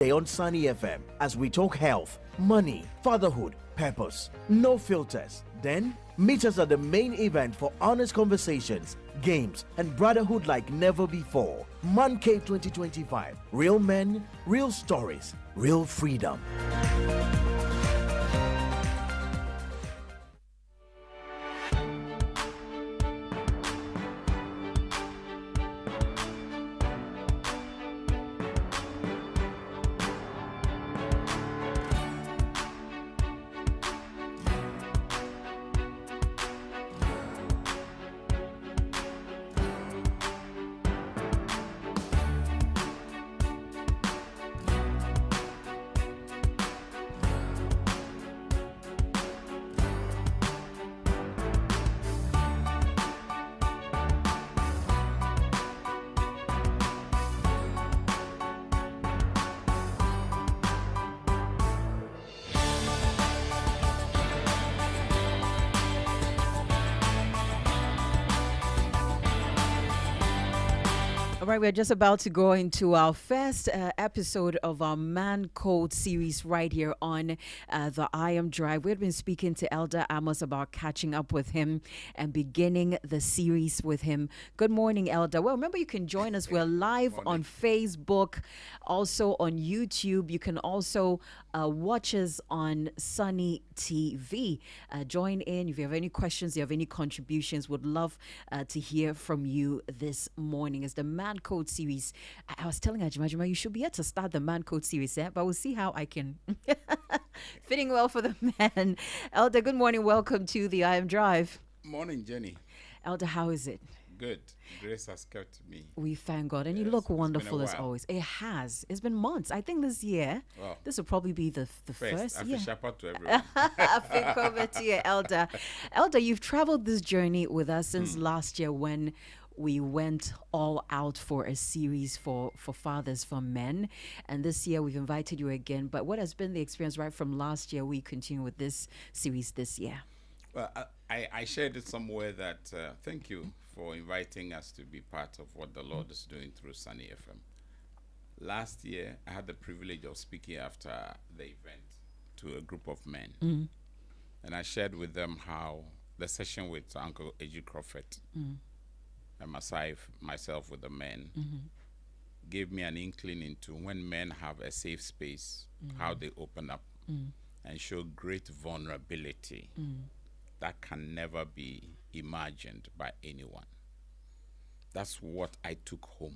Day on Sunny FM as we talk health, money, fatherhood, purpose. No filters. Then meet us at the main event for honest conversations, games, and brotherhood like never before. ManCode 2025. Real men, real stories, real freedom. All right, we're just about to go into our first episode of our ManCode Series right here on the iMDRIVE. We've been speaking to Elder Amos about catching up with him and beginning the series with him. Good morning, Elder. Well, remember, you can join us. We're live on Facebook, also on YouTube. You can also watch us on Sunny TV. Join in. If you have any questions, you have any contributions, would love to hear from you this morning. It's the ManCode Series. I was telling Ajima, you should be here to start the ManCode Series, but we'll see how I can. Fitting well for the man. Elder, good morning. Welcome to the iMDRIVE. Morning, Jenny. Elder, how is it? Good. Grace has kept me. We thank God. And you look wonderful as always. It has. It's been months. I think this year, this will probably be the first. I feel sharper to everyone. I think over to you, Elder. Elder, you've traveled this journey with us since last year when we went all out for a series for fathers, for men. And this year we've invited you again. But what has been the experience right from last year? We continue with this series this year. Well, I shared it somewhere that thank you for inviting us to be part of what the Lord is doing through Sunny FM. Last year, I had the privilege of speaking after the event to a group of men. And I shared with them how the session with Uncle A.G. Crawford and myself with the men gave me an inkling into when men have a safe space, how they open up and show great vulnerability that can never be imagined by anyone. That's what I took home.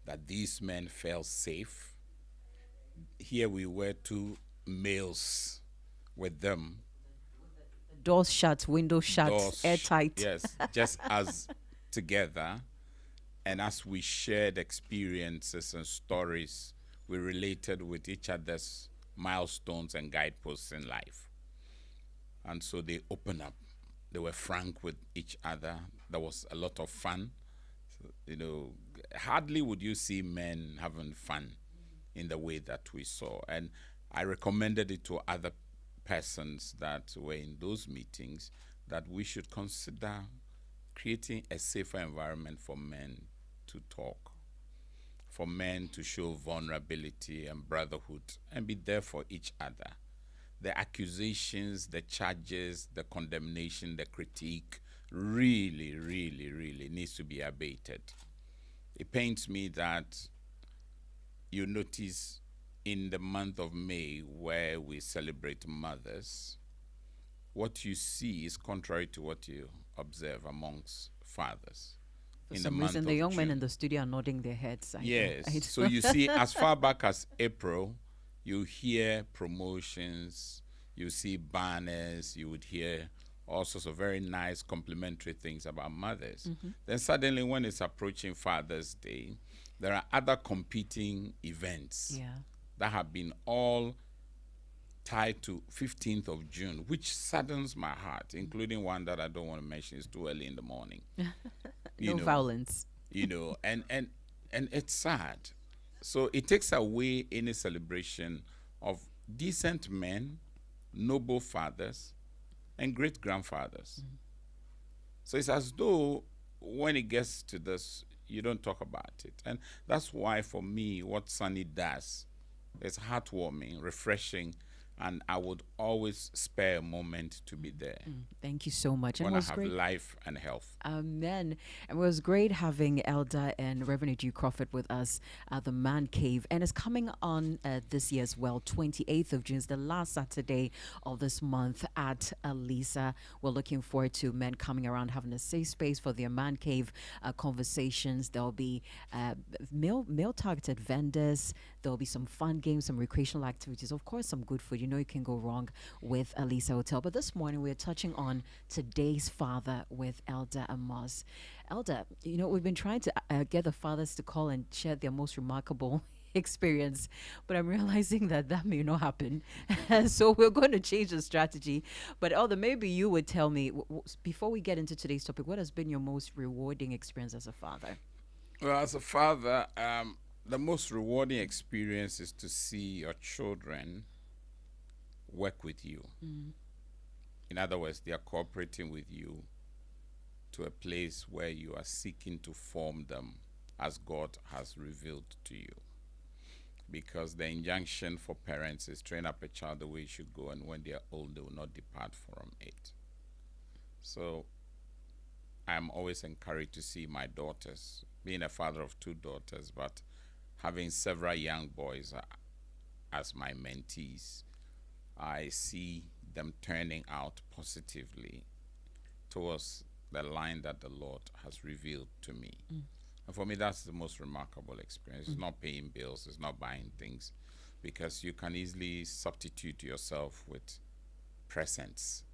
That these men felt safe. Here we were, two males with them. Doors shut, windows shut, airtight. Yes, just as together. And as we shared experiences and stories, we related with each other's milestones and guideposts in life. And so they opened up. They were frank with each other. There was a lot of fun. So, hardly would you see men having fun in the way that we saw. And I recommended it to other persons that were in those meetings that we should consider creating a safer environment for men to talk, for men to show vulnerability and brotherhood and be there for each other. The accusations, the charges, the condemnation, the critique really, really, really needs to be abated. It pains me that you notice in the month of May, where we celebrate mothers, what you see is contrary to what you observe amongst fathers. For some reason, the young men in the studio are nodding their heads. Yes. So you see, as far back as April, you hear promotions, you see banners, you would hear all sorts of very nice complimentary things about mothers. Then suddenly when it's approaching Father's Day, there are other competing events that have been all tied to 15th of June, which saddens my heart, including one that I don't want to mention. It's too early in the morning. No violence. And it's sad. So it takes away any celebration of decent men, noble fathers, and great grandfathers. So it's as though when it gets to this, you don't talk about it. And that's why, for me, what Sunny does is heartwarming, refreshing, and I would always spare a moment to be there Thank you so much. when And I it was have great. life and health. Amen. And it was great having Elder and Reverend G. Crawford with us at the Man Cave. And it's coming on this year as well, 28th of June, is the last Saturday of this month at Alisa. We're looking forward to men coming around, having a safe space for their Man Cave conversations. There'll be male targeted vendors. There'll be some fun games, some recreational activities, of course, some good food. You know, you can go wrong with Alisa Hotel. But this morning, we're touching on today's father with Elder Amos. Elder, you know, we've been trying to get the fathers to call and share their most remarkable experience, but I'm realizing that may not happen. So we're going to change the strategy. But Elder, maybe you would tell me, before we get into today's topic, what has been your most rewarding experience as a father? Well, as a father, the most rewarding experience is to see your children work with you. In other words, they are cooperating with you to a place where you are seeking to form them as God has revealed to you. Because the injunction for parents is train up a child the way it should go, and when they are old, they will not depart from it. So I'm always encouraged to see my daughters, being a father of 2 daughters, but having several young boys as my mentees, I see them turning out positively towards the line that the Lord has revealed to me. And for me, that's the most remarkable experience. It's not paying bills, it's not buying things, because you can easily substitute yourself with presents,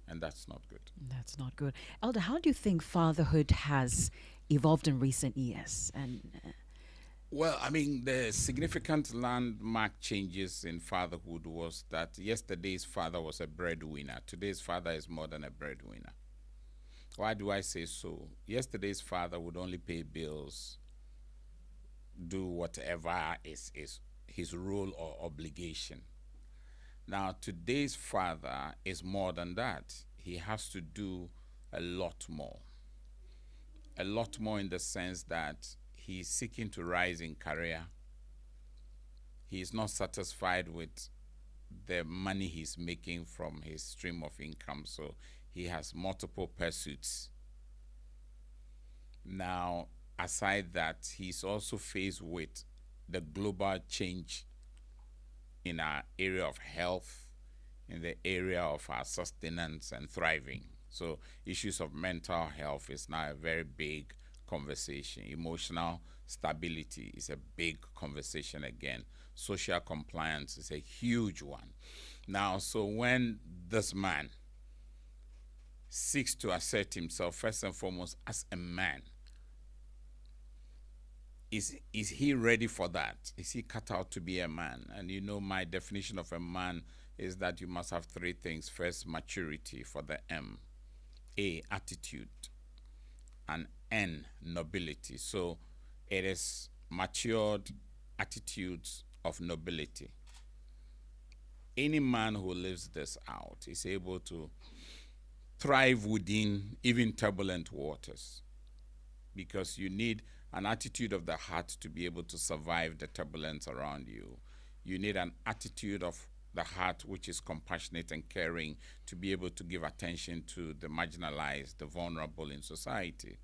and that's not good. That's not good. Elder, how do you think fatherhood has evolved in recent years? And Well, I mean, the significant landmark changes in fatherhood was that yesterday's father was a breadwinner. Today's father is more than a breadwinner. Why do I say so? Yesterday's father would only pay bills, do whatever is his role or obligation. Now, today's father is more than that. He has to do a lot more. A lot more in the sense that he's seeking to rise in career. He is not satisfied with the money he's making from his stream of income, so he has multiple pursuits. Now, aside that, he's also faced with the global change in our area of health, in the area of our sustenance and thriving. So issues of mental health is now a very big conversation. Emotional stability is a big conversation again. Social compliance is a huge one. Now, so when this man seeks to assert himself first and foremost as a man, is he ready for that? Is he cut out to be a man? And you know, my definition of a man is that you must have 3 things. First, maturity, for the M. A, attitude, and N, nobility. So it is matured attitudes of nobility. Any man who lives this out is able to thrive within even turbulent waters, because you need an attitude of the heart to be able to survive the turbulence around you. You need an attitude of the heart which is compassionate and caring to be able to give attention to the marginalized, the vulnerable in society.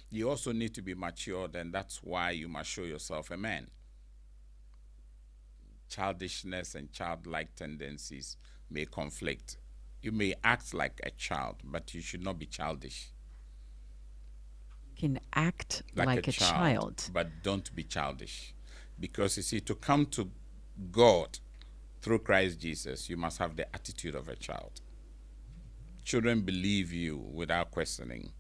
You also need to be matured, and that's why you must show yourself a man. Childishness and childlike tendencies may conflict. You may act like a child, but you should not be childish. can act like a child. But don't be childish. Because you see, to come to God through Christ Jesus, you must have the attitude of a child. Children believe you without questioning.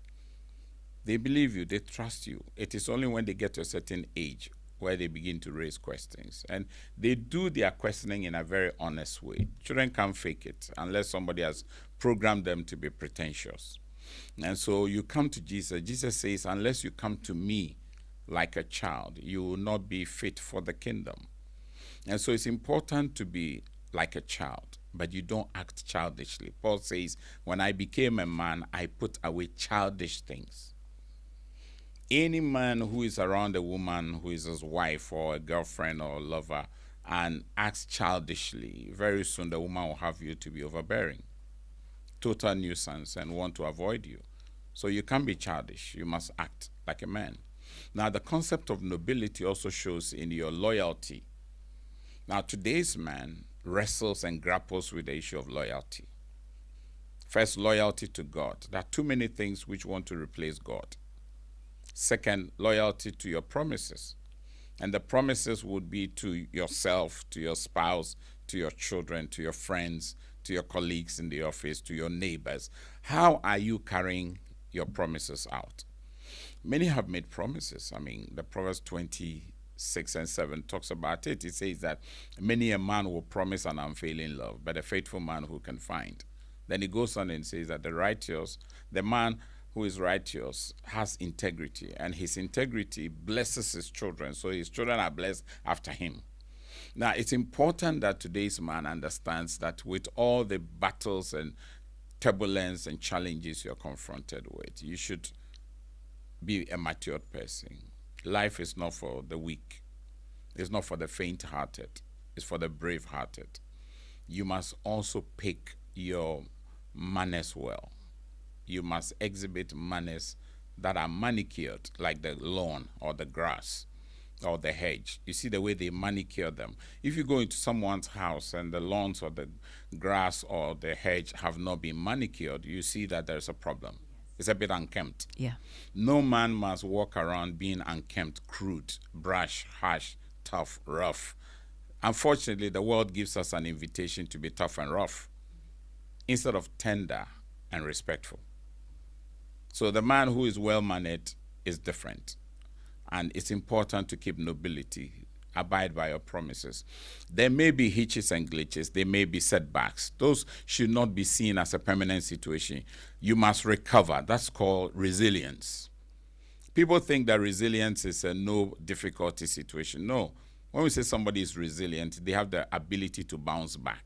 They believe you, they trust you. It is only when they get to a certain age where they begin to raise questions. And they do their questioning in a very honest way. Children can't fake it unless somebody has programmed them to be pretentious. And so you come to Jesus. Jesus says, unless you come to me like a child, you will not be fit for the kingdom. And so it's important to be like a child, but you don't act childishly. Paul says, when I became a man, I put away childish things. Any man who is around a woman who is his wife or a girlfriend or a lover and acts childishly, very soon the woman will have you to be overbearing, total nuisance, and want to avoid you. So you can't be childish. You must act like a man. Now, the concept of nobility also shows in your loyalty. Now, today's man wrestles and grapples with the issue of loyalty. First, loyalty to God. There are too many things which want to replace God. Second, loyalty to your promises. And the promises would be to yourself, to your spouse, to your children, to your friends, to your colleagues in the office, to your neighbors. How are you carrying your promises out? Many have made promises. I mean, the Proverbs 26:7 talks about it. It says that many a man will promise an unfailing love, but a faithful man who can find. Then it goes on and says that the man who is righteous has integrity, and his integrity blesses his children, so his children are blessed after him. Now, it's important that today's man understands that with all the battles and turbulence and challenges you're confronted with, you should be a matured person. Life is not for the weak. It's not for the faint-hearted. It's for the brave-hearted. You must also pick your manners well. You must exhibit manners that are manicured, like the lawn or the grass or the hedge. You see the way they manicure them. If you go into someone's house and the lawns or the grass or the hedge have not been manicured, you see that there's a problem. It's a bit unkempt. Yeah. No man must walk around being unkempt, crude, brash, harsh, tough, rough. Unfortunately, the world gives us an invitation to be tough and rough instead of tender and respectful. So the man who is well-mannered is different. And it's important to keep nobility, abide by your promises. There may be hitches and glitches. There may be setbacks. Those should not be seen as a permanent situation. You must recover. That's called resilience. People think that resilience is a no difficulty situation. No. When we say somebody is resilient, they have the ability to bounce back.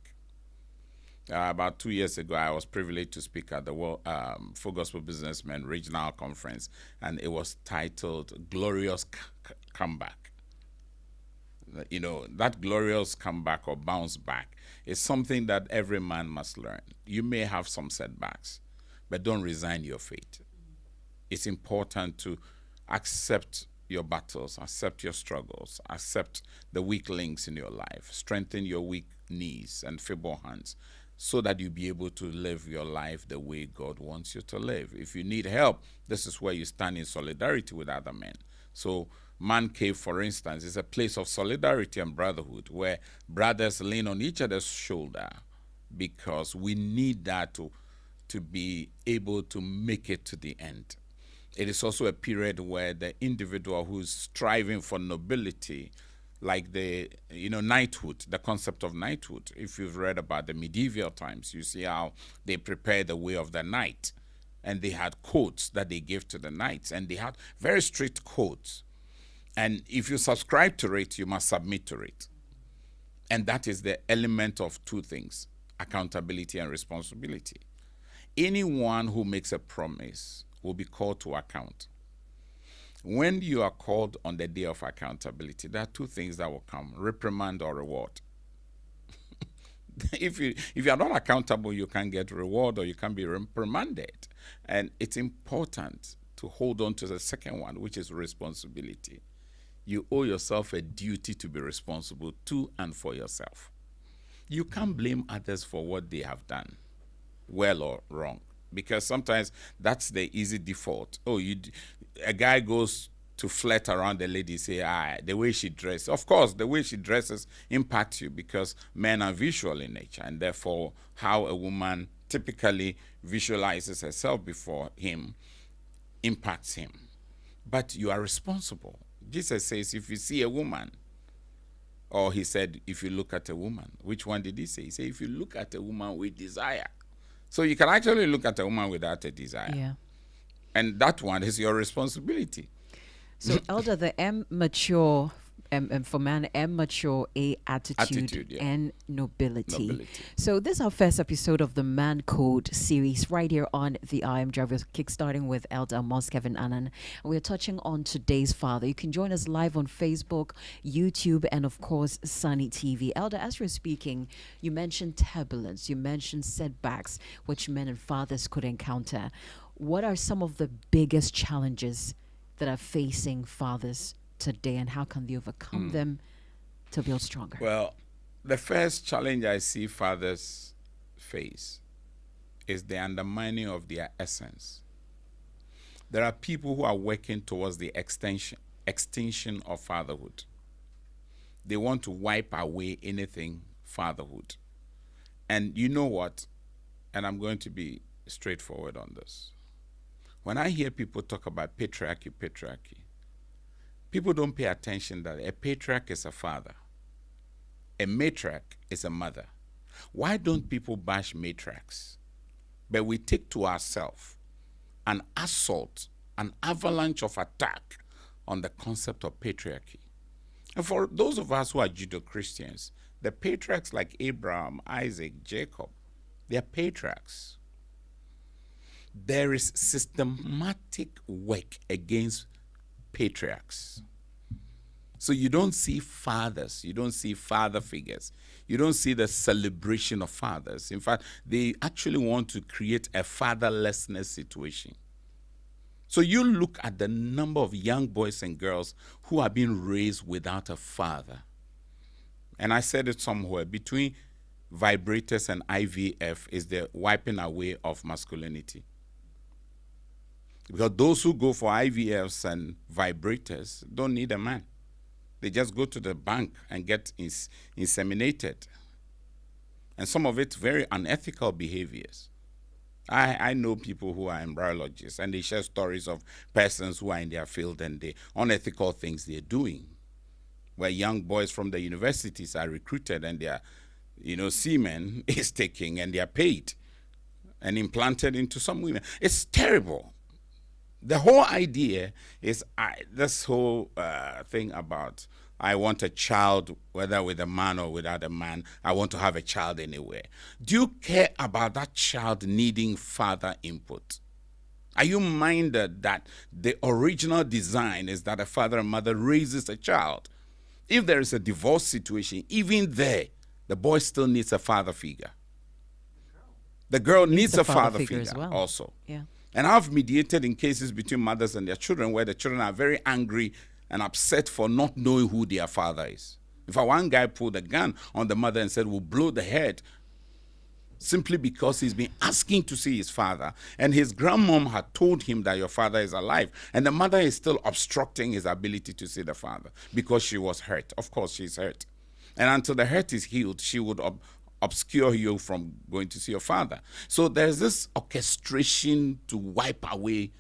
About 2 years ago, I was privileged to speak at the World Full Gospel Businessmen Regional Conference, and it was titled Glorious Comeback. You know, that glorious comeback or bounce back is something that every man must learn. You may have some setbacks, but don't resign your fate. It's important to accept your battles, accept your struggles, accept the weak links in your life, strengthen your weak knees and feeble hands, so that you'll be able to live your life the way God wants you to live. If you need help, this is where you stand in solidarity with other men. So Man Cave, for instance, is a place of solidarity and brotherhood where brothers lean on each other's shoulder, because we need that to be able to make it to the end. It is also a period where the individual who's striving for nobility, like the knighthood, the concept of knighthood. If you've read about the medieval times, you see how they prepared the way of the knight, and they had codes that they gave to the knights, and they had very strict codes. And if you subscribe to it, you must submit to it. And that is the element of two things: accountability and responsibility. Anyone who makes a promise will be called to account. When you are called on the day of accountability, there are two things that will come: reprimand or reward. If you are not accountable, you can't get reward or you can be reprimanded. And it's important to hold on to the second one, which is responsibility. You owe yourself a duty to be responsible to and for yourself. You can't blame others for what they have done, well or wrong, because sometimes that's the easy default. A guy goes to flirt around the lady, say, the way she dresses. Of course, the way she dresses impacts you, because men are visual in nature, and therefore how a woman typically visualizes herself before him impacts him. But you are responsible. Jesus says, if you see a woman, or he said, if you look at a woman. Which one did he say? He said, if you look at a woman with desire. So you can actually look at a woman without a desire. Yeah. And that one is your responsibility. So, Elder, the immature For man, M mature, A attitude, yeah. N nobility. Nobility. So this is our first episode of the ManCode series right here on the iMDRIVE, kickstarting with Elder Amos, Kevin-Annan. We're touching on today's father. You can join us live on Facebook, YouTube, and of course, Sunny TV. Elder, as you're speaking, you mentioned turbulence, you mentioned setbacks, which men and fathers could encounter. What are some of the biggest challenges that are facing fathers today, and how can they overcome them to build stronger? Well, the first challenge I see fathers face is the undermining of their essence. There are people who are working towards the extinction of fatherhood. They want to wipe away anything fatherhood. And you know what? And I'm going to be straightforward on this. When I hear people talk about patriarchy, people don't pay attention that a patriarch is a father. A matriarch is a mother. Why don't people bash matriarchs? But we take to ourselves an assault, an avalanche of attack on the concept of patriarchy. And for those of us who are Judeo-Christians, the patriarchs like Abraham, Isaac, Jacob, they are patriarchs. There is systematic work against patriarchs. So you don't see fathers, you don't see father figures, you don't see the celebration of fathers. In fact, they actually want to create a fatherlessness situation. So you look at the number of young boys and girls who are being raised without a father. And I said it somewhere, between vibrators and IVF is the wiping away of masculinity. Because those who go for IVFs and vibrators don't need a man. They just go to the bank and get inseminated. And some of it very unethical behaviors. I know people who are embryologists, and they share stories of persons who are in their field and the unethical things they're doing, where young boys from the universities are recruited and their semen is taken and they are paid and implanted into some women. It's terrible. The whole idea is this whole thing about I want a child, whether with a man or without a man, I want to have a child anywhere. Do you care about that child needing father input? Are you minded that the original design is that a father and mother raises a child? If there is a divorce situation, even there, the boy still needs a father figure. The girl needs a father figure as well. Also. Yeah. And I've mediated in cases between mothers and their children where the children are very angry and upset for not knowing who their father is. In fact, one guy pulled a gun on the mother and said, we'll blow the head, simply because he's been asking to see his father. And his grandmom had told him that your father is alive. And the mother is still obstructing his ability to see the father because she was hurt. Of course, she's hurt. And until the hurt is healed, she would obscure you from going to see your father. So there's this orchestration to wipe away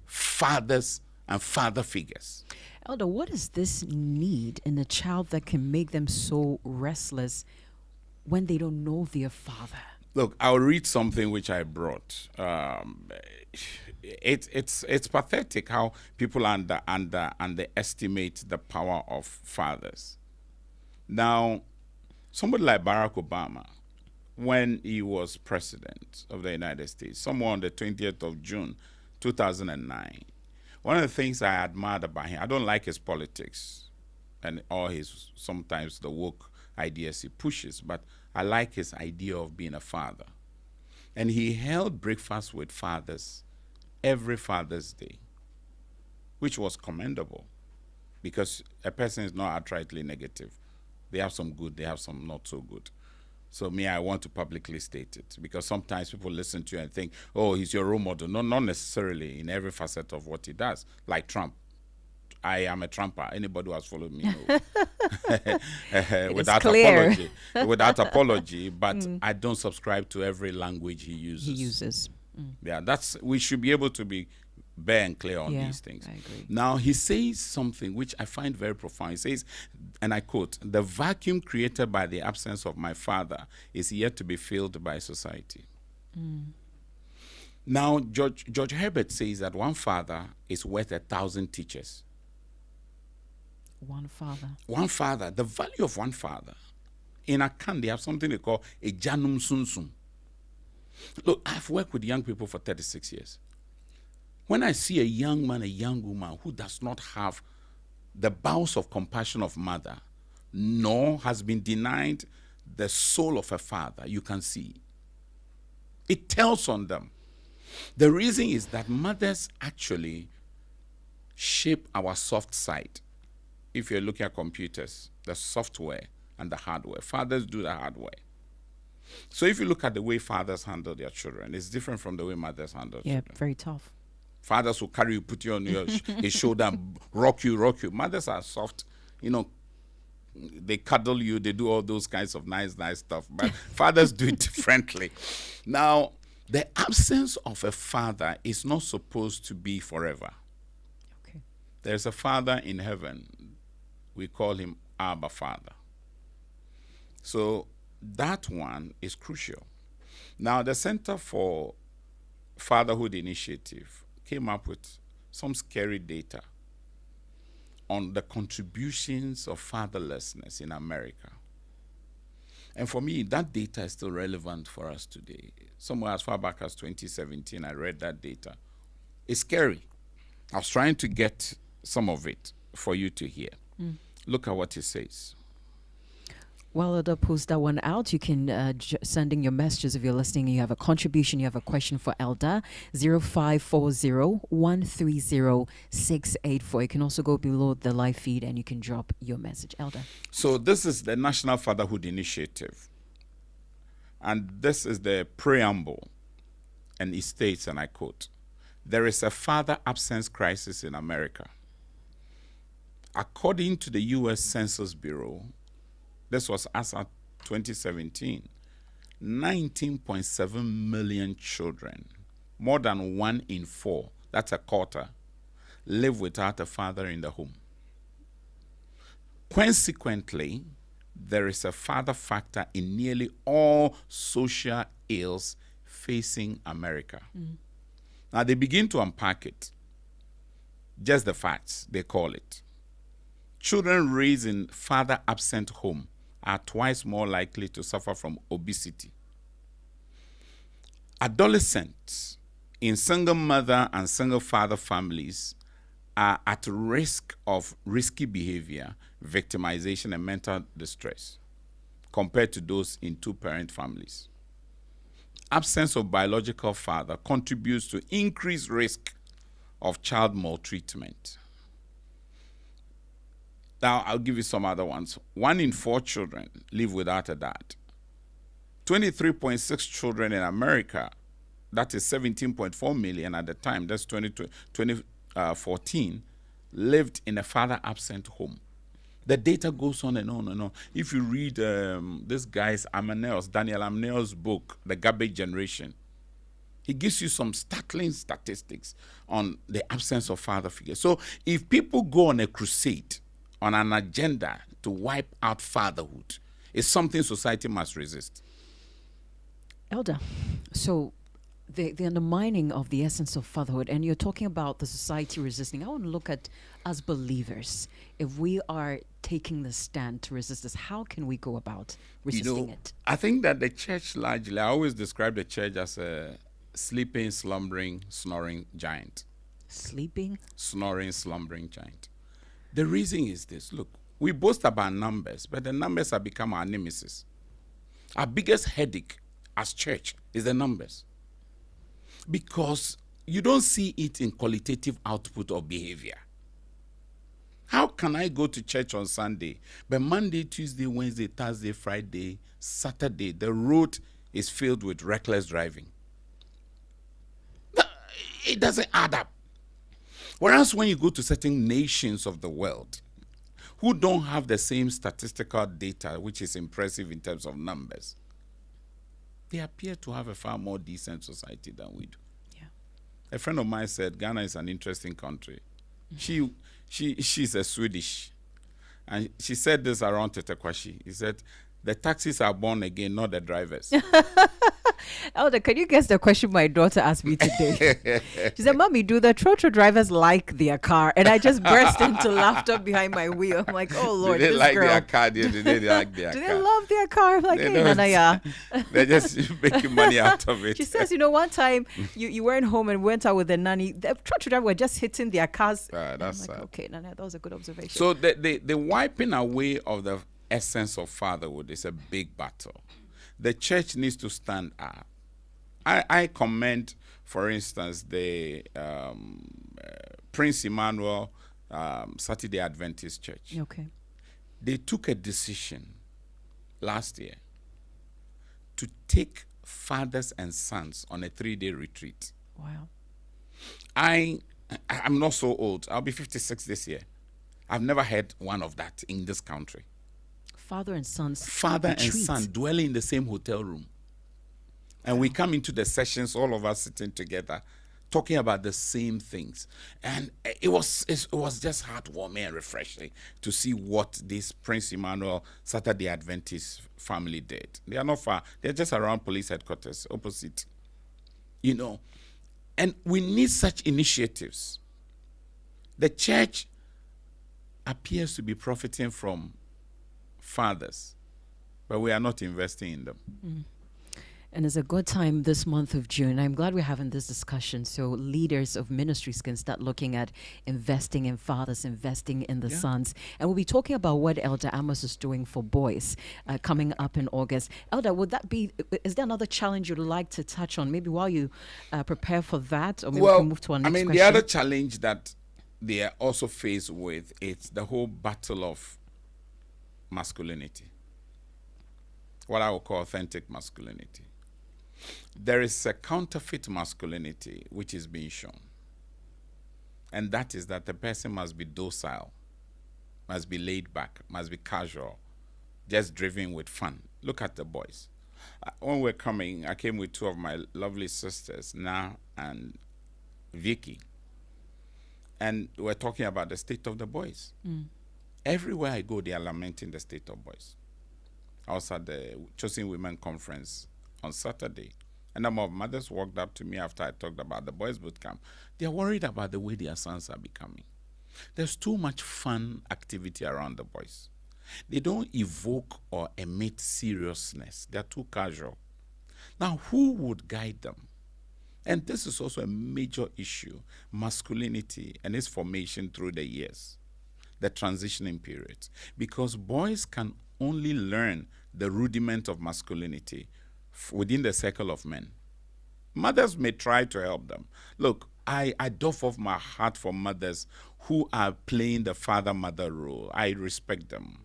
fathers and father figures. Elder, what is this need in a child that can make them so restless when they don't know their father? Look, I'll read something which I brought. It's pathetic how people underestimate the power of fathers. Now, somebody like Barack Obama, when he was president of the United States, somewhere on the 20th of June, 2009, one of the things I admired about him, I don't like his politics and all his, sometimes the woke ideas he pushes, but I like his idea of being a father. And he held breakfast with fathers every Father's Day, which was commendable because a person is not outrightly negative. They have some good, they have some not so good. So I want to publicly state it because sometimes people listen to you and think, oh, he's your role model. No, not necessarily in every facet of what he does. Like Trump. I am a Trumper. Anybody who has followed me knows. Without apology. Without apology, but I don't subscribe to every language he uses. Yeah, we should be able to be bare and clear on these things. I agree. Now, he says something which I find very profound. He says, and I quote, "The vacuum created by the absence of my father is yet to be filled by society." Now, George Herbert says that one father is worth 1,000 teachers. One father. One father. The value of one father. In Akan, they have something they call a janum sunsum. Look, I've worked with young people for 36 years. When I see a young man, a young woman who does not have the bowels of compassion of mother, nor has been denied the soul of a father, you can see. It tells on them. The reason is that mothers actually shape our soft side. If you're looking at computers, the software and the hardware. Fathers do the hardware. So if you look at the way fathers handle their children, it's different from the way mothers handle children. Yeah, very tough. Fathers will carry you, put you on his shoulder, and rock you. Mothers are soft, they cuddle you, they do all those kinds of nice stuff. But fathers do it differently. Now, the absence of a father is not supposed to be forever. Okay. There's a father in heaven. We call him Abba Father. So that one is crucial. Now, the Center for Fatherhood Initiative came up with some scary data on the contributions of fatherlessness in America. And for me, that data is still relevant for us today. Somewhere as far back as 2017, I read that data. It's scary. I was trying to get some of it for you to hear. Look at what it says. Well, Elder, post that one out. You can send in your messages if you're listening. You have a contribution, you have a question for Elder, 0540-130-684. You can also go below the live feed and you can drop your message. Elder. So this is the National Fatherhood Initiative. And this is the preamble. And it states, and I quote, "There is a father absence crisis in America. According to the U.S. Census Bureau," this was as of 2017, 19.7 million children, more than 1 in 4, that's a quarter, live without a father in the home. Consequently, there is a father factor in nearly all social ills facing America. Now, they begin to unpack it. Just the facts, they call it. Children raised in father-absent home are twice more likely to suffer from obesity. Adolescents in single mother and single father families are at risk of risky behavior, victimization, and mental distress compared to those in two-parent families. Absence of biological father contributes to increased risk of child maltreatment. Now, I'll give you some other ones. 1 in 4 children live without a dad. 23.6 children in America, that is 17.4 million at the time, that's 2014, lived in a father-absent home. The data goes on and on and on. If you read this guy's Daniel Amneo's book, The Garbage Generation, he gives you some startling statistics on the absence of father figures. So if people go on a crusade, on an agenda to wipe out fatherhood, it's something society must resist. Elder, so the undermining of the essence of fatherhood, and you're talking about the society resisting. I want to look at, as believers, if we are taking the stand to resist this, how can we go about resisting it? I think that the church largely, I always describe the church as a sleeping, slumbering, snoring giant. Sleeping? Snoring, slumbering giant. The reason is this. Look, we boast about numbers, but the numbers have become our nemesis. Our biggest headache as church is the numbers. Because you don't see it in qualitative output or behavior. How can I go to church on Sunday, but Monday, Tuesday, Wednesday, Thursday, Friday, Saturday, the road is filled with reckless driving? It doesn't add up. Whereas when you go to certain nations of the world who don't have the same statistical data, which is impressive in terms of numbers, they appear to have a far more decent society than we do. Yeah. A friend of mine said Ghana is an interesting country. She's a Swedish, and she said this around Tetekwashi. He said, the taxis are born again, not the drivers. Elder, can you guess the question my daughter asked me today? She said, Mommy, do the trotro drivers like their car? And I just burst into laughter behind my wheel. I'm like, oh, Lord, Do they this like girl. their car? Do they like their Do car? they love their car? I'm like, They hey, don't. Nana, yeah. They're just making money out of it. She says, one time you weren't home and went out with the nanny. The trotro drivers were just hitting their cars. That's I'm sad. like, okay, Nana, that was a good observation. So the wiping away of the essence of fatherhood is a big battle. The church needs to stand up. I commend, for instance, the Prince Emmanuel Saturday Adventist Church. Okay. They took a decision last year to take fathers and sons on a 3-day retreat. Wow. I'm not so old. I'll be 56 this year. I've never heard one of that in this country. Father and sons. Father and retreat. son dwelling in the same hotel room. And we come into the sessions, all of us sitting together, talking about the same things. And it was just heartwarming and refreshing to see what this Prince Emmanuel Saturday Adventist family did. They are not far. They're just around police headquarters, opposite. And we need such initiatives. The church appears to be profiting from fathers, but we are not investing in them. And it's a good time this month of June. I'm glad we're having this discussion so leaders of ministries can start looking at investing in fathers, investing in the sons. And we'll be talking about what Elder Amos is doing for boys coming up in August. Elder, is there another challenge you'd like to touch on, maybe while you prepare for that? Or maybe we can move to our next question? The other challenge that they are also faced with is the whole battle of masculinity, what I would call authentic masculinity. There is a counterfeit masculinity which is being shown, and that is that the person must be docile, must be laid back, must be casual, just driven with fun. Look at the boys. When we're coming, I came with two of my lovely sisters, Na and Vicky, and we're talking about the state of the boys. Everywhere I go, they are lamenting the state of boys. I was at the Chosen Women Conference on Saturday. A number of mothers walked up to me after I talked about the boys' boot camp. They are worried about the way their sons are becoming. There's too much fun activity around the boys. They don't evoke or emit seriousness. They're too casual. Now, who would guide them? And this is also a major issue, masculinity and its formation through the years, the transitioning period. Because boys can only learn the rudiment of masculinity within the circle of men. Mothers may try to help them. Look, I doff off my heart for mothers who are playing the father-mother role. I respect them.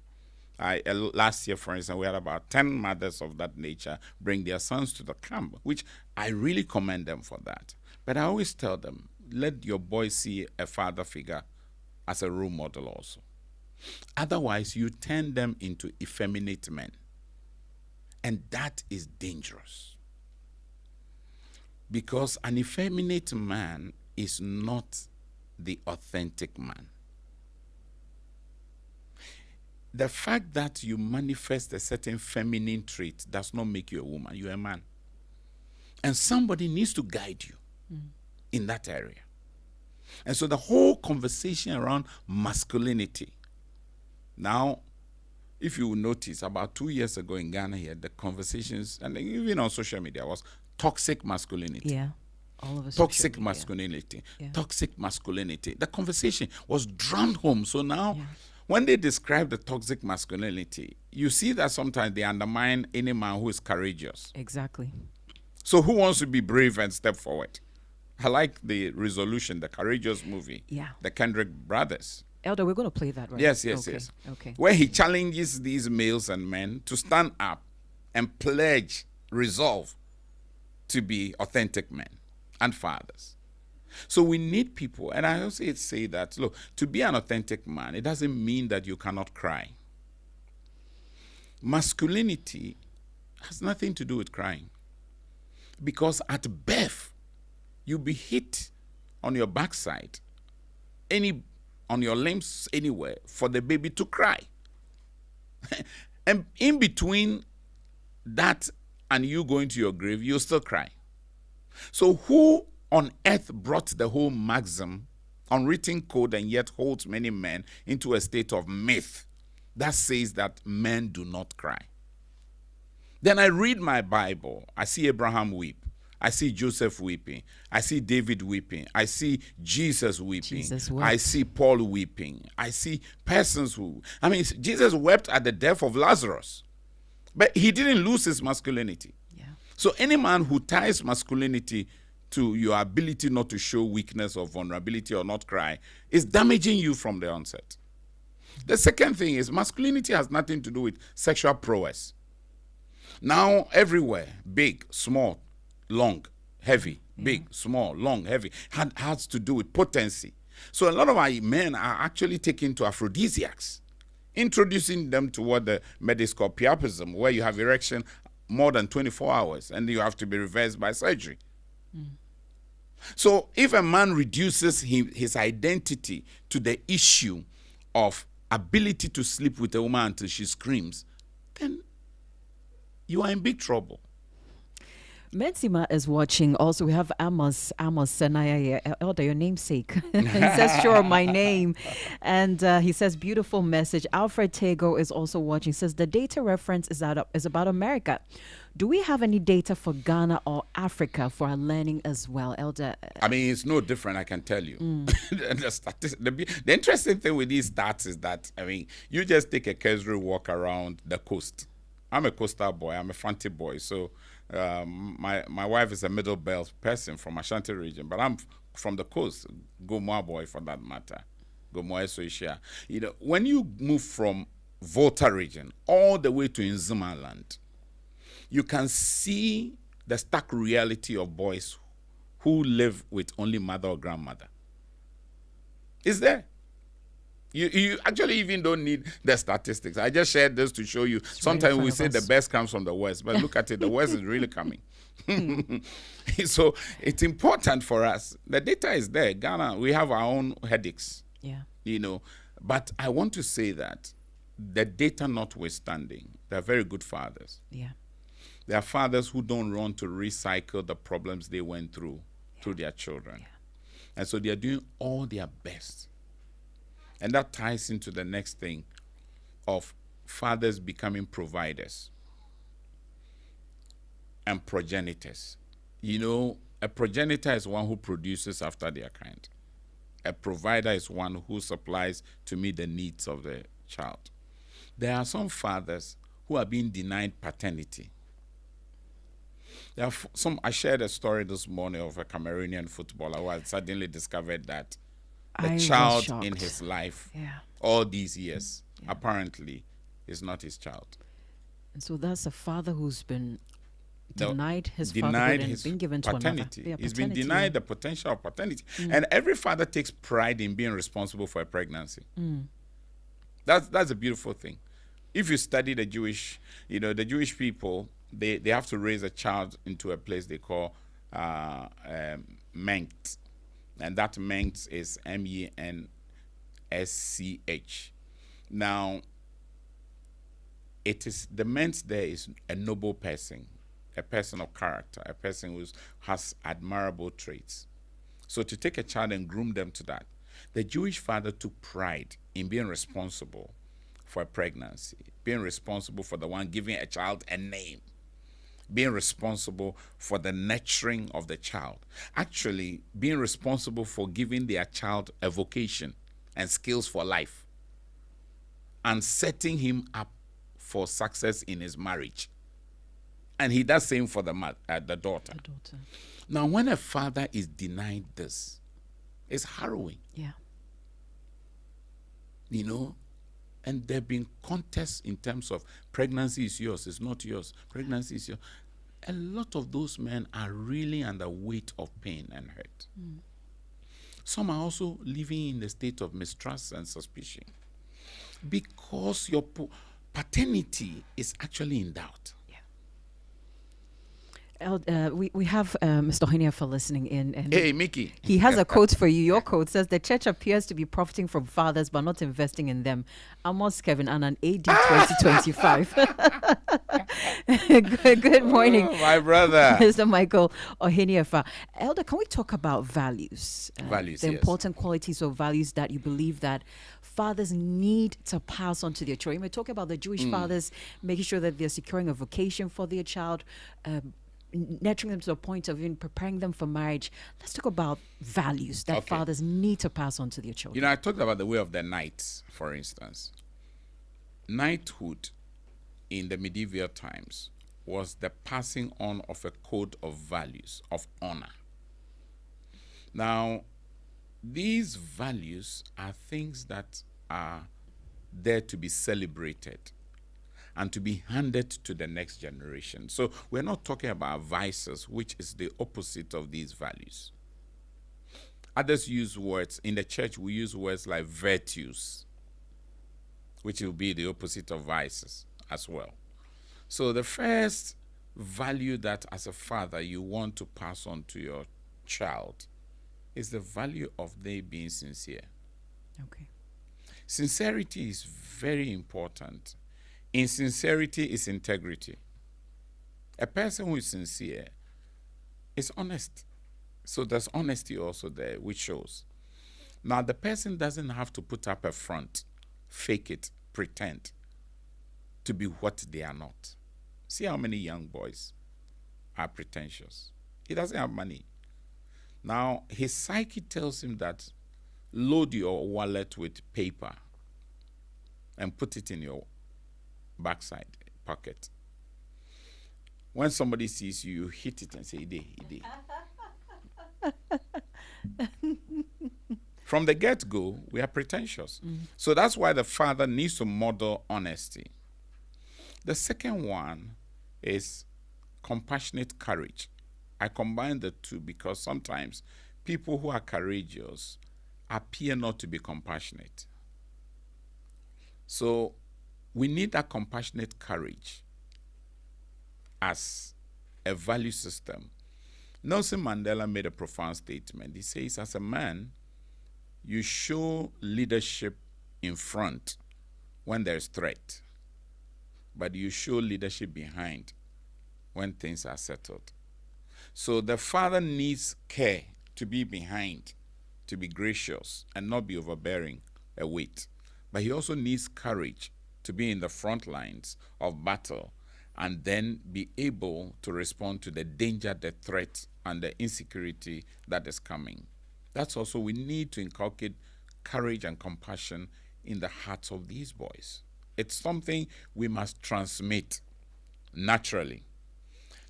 Last year, for instance, we had about 10 mothers of that nature bring their sons to the camp, which I really commend them for that. But I always tell them, let your boys see a father figure as a role model also. Otherwise, you turn them into effeminate men. And that is dangerous. Because an effeminate man is not the authentic man. The fact that you manifest a certain feminine trait does not make you a woman. You're a man. And somebody needs to guide you in that area. And so the whole conversation around masculinity. Now, if you notice, about 2 years ago in Ghana here, the conversations, and even on social media, was toxic masculinity. Yeah, all of us. Toxic masculinity. Yeah. Toxic masculinity. The conversation was drummed home. So now, when they describe the toxic masculinity, you see that sometimes they undermine any man who is courageous. Exactly. So who wants to be brave and step forward? I like the Resolution, the Courageous movie. Yeah. The Kendrick brothers. Elder, we're going to play that, right? Yes. Okay. Where he challenges these males and men to stand up and pledge, resolve to be authentic men and fathers. So we need people, and I also say that, look, to be an authentic man, it doesn't mean that you cannot cry. Masculinity has nothing to do with crying. Because at birth, you'll be hit on your backside, on your limbs, anywhere, for the baby to cry. And in between that and you going to your grave, you'll still cry. So who on earth brought the whole maxim, unwritten code, and yet holds many men into a state of myth that says that men do not cry? Then I read my Bible. I see Abraham weep. I see Joseph weeping. I see David weeping. I see Jesus weeping. I see Paul weeping. I see persons who, Jesus wept at the death of Lazarus, but he didn't lose his masculinity. Yeah. So any man who ties masculinity to your ability not to show weakness or vulnerability or not cry is damaging you from the onset. The second thing is masculinity has nothing to do with sexual prowess. Now everywhere, big, small, long, heavy, big, small, long, heavy, has to do with potency. So a lot of our men are actually taken to aphrodisiacs, introducing them to what the medics call priapism, where you have erection more than 24 hours and you have to be reversed by surgery. So if a man reduces his identity to the issue of ability to sleep with a woman until she screams, then you are in big trouble. Mensima is watching. Also, we have Amos Senaya, Elder, your namesake. He says, sure, my name. And he says, beautiful message. Alfred Tego is also watching. He says, the data reference is about America. Do we have any data for Ghana or Africa for our learning as well, Elder? It's no different, I can tell you. The interesting thing with these stats is that, you just take a casual walk around the coast. I'm a coastal boy. I'm a Fanti boy. So my wife is a Middle Belt person from Ashanti region, but I'm from the coast, Gomoa boy for that matter. Gomoa Soisha. When you move from Volta region all the way to Nzima land, you can see the stark reality of boys who live with only mother or grandmother. It's there. You actually even don't need the statistics. I just shared this to show you. Sometimes we say the best comes from the West, but look at it, the West is really coming. So it's important for us. The data is there. Ghana, we have our own headaches. Yeah. But I want to say that the data notwithstanding, they're very good fathers. Yeah. There are fathers who don't want to recycle the problems they went through their children. Yeah. And so they are doing all their best. And that ties into the next thing of fathers becoming providers and progenitors. A progenitor is one who produces after their kind. A provider is one who supplies to meet the needs of the child. There are some fathers who are being denied paternity. I shared a story this morning of a Cameroonian footballer who had suddenly discovered that the child in his life all these years apparently is not his child. And so that's a father who's been denied his fatherhood and been given paternity. To another. He's been denied the potential of paternity. And every father takes pride in being responsible for a pregnancy. That's a beautiful thing. If you study the Jewish people, they have to raise a child into a place they call Mengt. And that Mengt is MENSCH. Now, the Mengt there is a noble person, a person of character, a person who has admirable traits. So to take a child and groom them to that, the Jewish father took pride in being responsible for a pregnancy, being responsible for the one giving a child a name, being responsible for the nurturing of the child, actually being responsible for giving their child a vocation and skills for life, and setting him up for success in his marriage. And he does same for the daughter. Now, when a father is denied this, it's harrowing. Yeah. And there have been contests in terms of pregnancy is yours, it's not yours, pregnancy is yours. A lot of those men are really under weight of pain and hurt. Some are also living in the state of mistrust and suspicion because your paternity is actually in doubt. We have Mr. Honia for listening in. And hey, Mickey. He has a quote for you. Your quote says, the church appears to be profiting from fathers but not investing in them. Amos Kevin-Annan, AD 2025. Good morning, my brother. Mr. Michael Oheniefa. Elder, can we talk about values? Values, the yes. important qualities of values that you believe that fathers need to pass on to their children. We're talking about the Jewish fathers making sure that they're securing a vocation for their child, nurturing them to the point of even preparing them for marriage. Let's talk about values that fathers need to pass on to their children. You know, I talked about the way of the knights, for instance. Knighthood in the medieval times was the passing on of a code of values, of honor. Now, these values are things that are there to be celebrated and to be handed to the next generation. So we're not talking about vices, which is the opposite of these values. Others use words. In the church, we use words like virtues, which will be the opposite of vices as well. So the first value that as a father you want to pass on to your child is the value of they being sincere. Okay. Sincerity is very important. In sincerity is integrity. A person who is sincere is honest. So there's honesty also there, which shows. Now, the person doesn't have to put up a front, fake it, pretend to be what they are not. See how many young boys are pretentious. He doesn't have money. Now, his psyche tells him that load your wallet with paper and put it in your backside pocket. When somebody sees you, you hit it and say, Ide. From the get-go, we are pretentious. So that's why the father needs to model honesty. The second one is compassionate courage. I combine the two because sometimes people who are courageous appear not to be compassionate. So we need that compassionate courage as a value system. Nelson Mandela made a profound statement. He says, as a man, you show leadership in front when there's threat, but you show leadership behind when things are settled. So the father needs care to be behind, to be gracious and not be overbearing a weight. But he also needs courage to be in the front lines of battle and then be able to respond to the danger, the threat, and the insecurity that is coming. That's also, we need to inculcate courage and compassion in the hearts of these boys. It's something we must transmit naturally.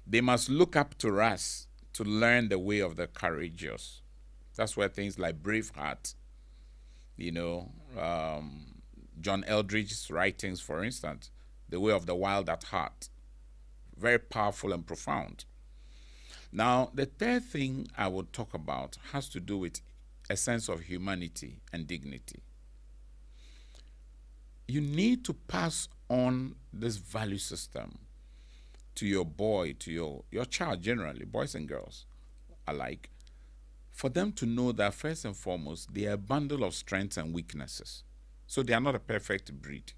They must look up to us to learn the way of the courageous. That's where things like Braveheart, John Eldridge's writings, for instance, The Way of the Wild at Heart, very powerful and profound. Now, the third thing I would talk about has to do with a sense of humanity and dignity. You need to pass on this value system to your boy, to your child generally, boys and girls alike, for them to know that first and foremost, they are a bundle of strengths and weaknesses. So they are not a perfect breed.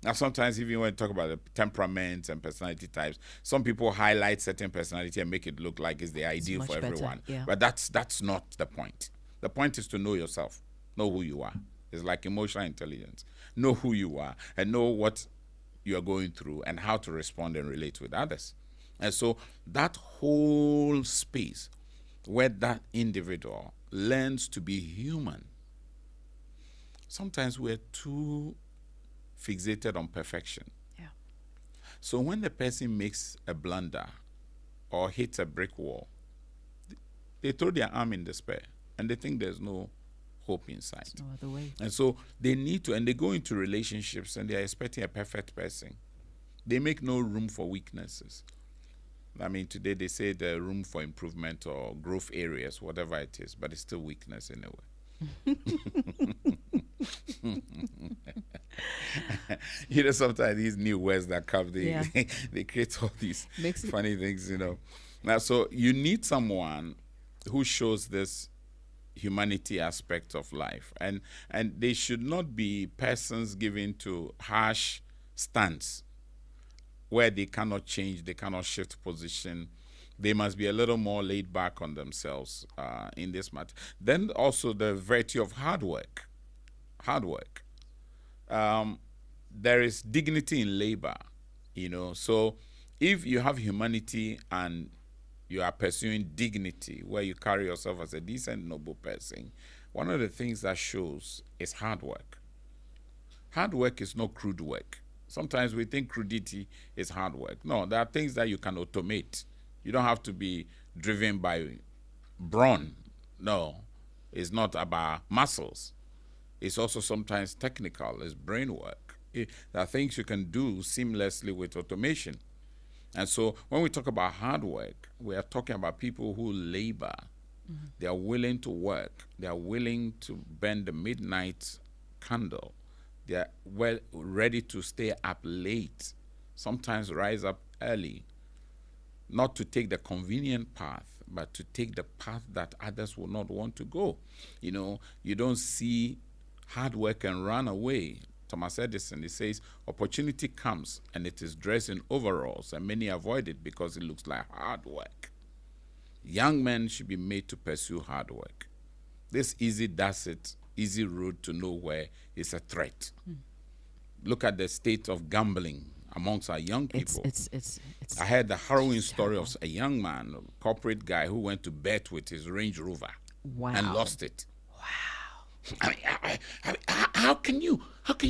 Now, sometimes even when you talk about the temperaments and personality types, some people highlight certain personality and make it look like it's the ideal for everyone. Yeah. But that's not the point. The point is to know yourself, know who you are. It's like emotional intelligence. Know who you are and know what you are going through and how to respond and relate with others. And so that whole space where that individual learns to be human. Sometimes we're too fixated on perfection. Yeah. So when the person makes a blunder or hits a brick wall, they throw their arm in despair and they think there's no hope inside. There's no other way. And so they need to, and they go into relationships and they're expecting a perfect person. They make no room for weaknesses. I mean, today they say the room for improvement or growth areas, whatever it is, but it's still weakness anyway. Sometimes these new words that come, they create all these funny things, Now, so you need someone who shows this humanity aspect of life, and they should not be persons given to harsh stance. where they cannot change, they cannot shift position. They must be a little more laid back on themselves in this matter. Then also the virtue of hard work. Hard work. There is dignity in labor, you know. So if you have humanity and you are pursuing dignity, where you carry yourself as a decent, noble person, one of the things that shows is hard work. Hard work is not crude work. Sometimes we think crudity is hard work. No, there are things that you can automate. You don't have to be driven by brawn. No, it's not about muscles. It's also sometimes technical. It's brain work. There are things you can do seamlessly with automation. And so when we talk about hard work, we are talking about people who labor. Mm-hmm. They are willing to work. They are willing to bend the midnight candle. They are well ready to stay up late, sometimes rise up early, not to take the convenient path, but to take the path that others will not want to go. You know, you don't see hard work and run away. Thomas Edison, he says, opportunity comes and it is dressed in overalls, and many avoid it because it looks like hard work. Young men should be made to pursue hard work. This easy does it, easy road to nowhere is a threat. Look at the state of gambling amongst our young people. I heard the harrowing story of a young man, a corporate guy, who went to bet with his Range Rover and lost it. Wow! I mean, how can you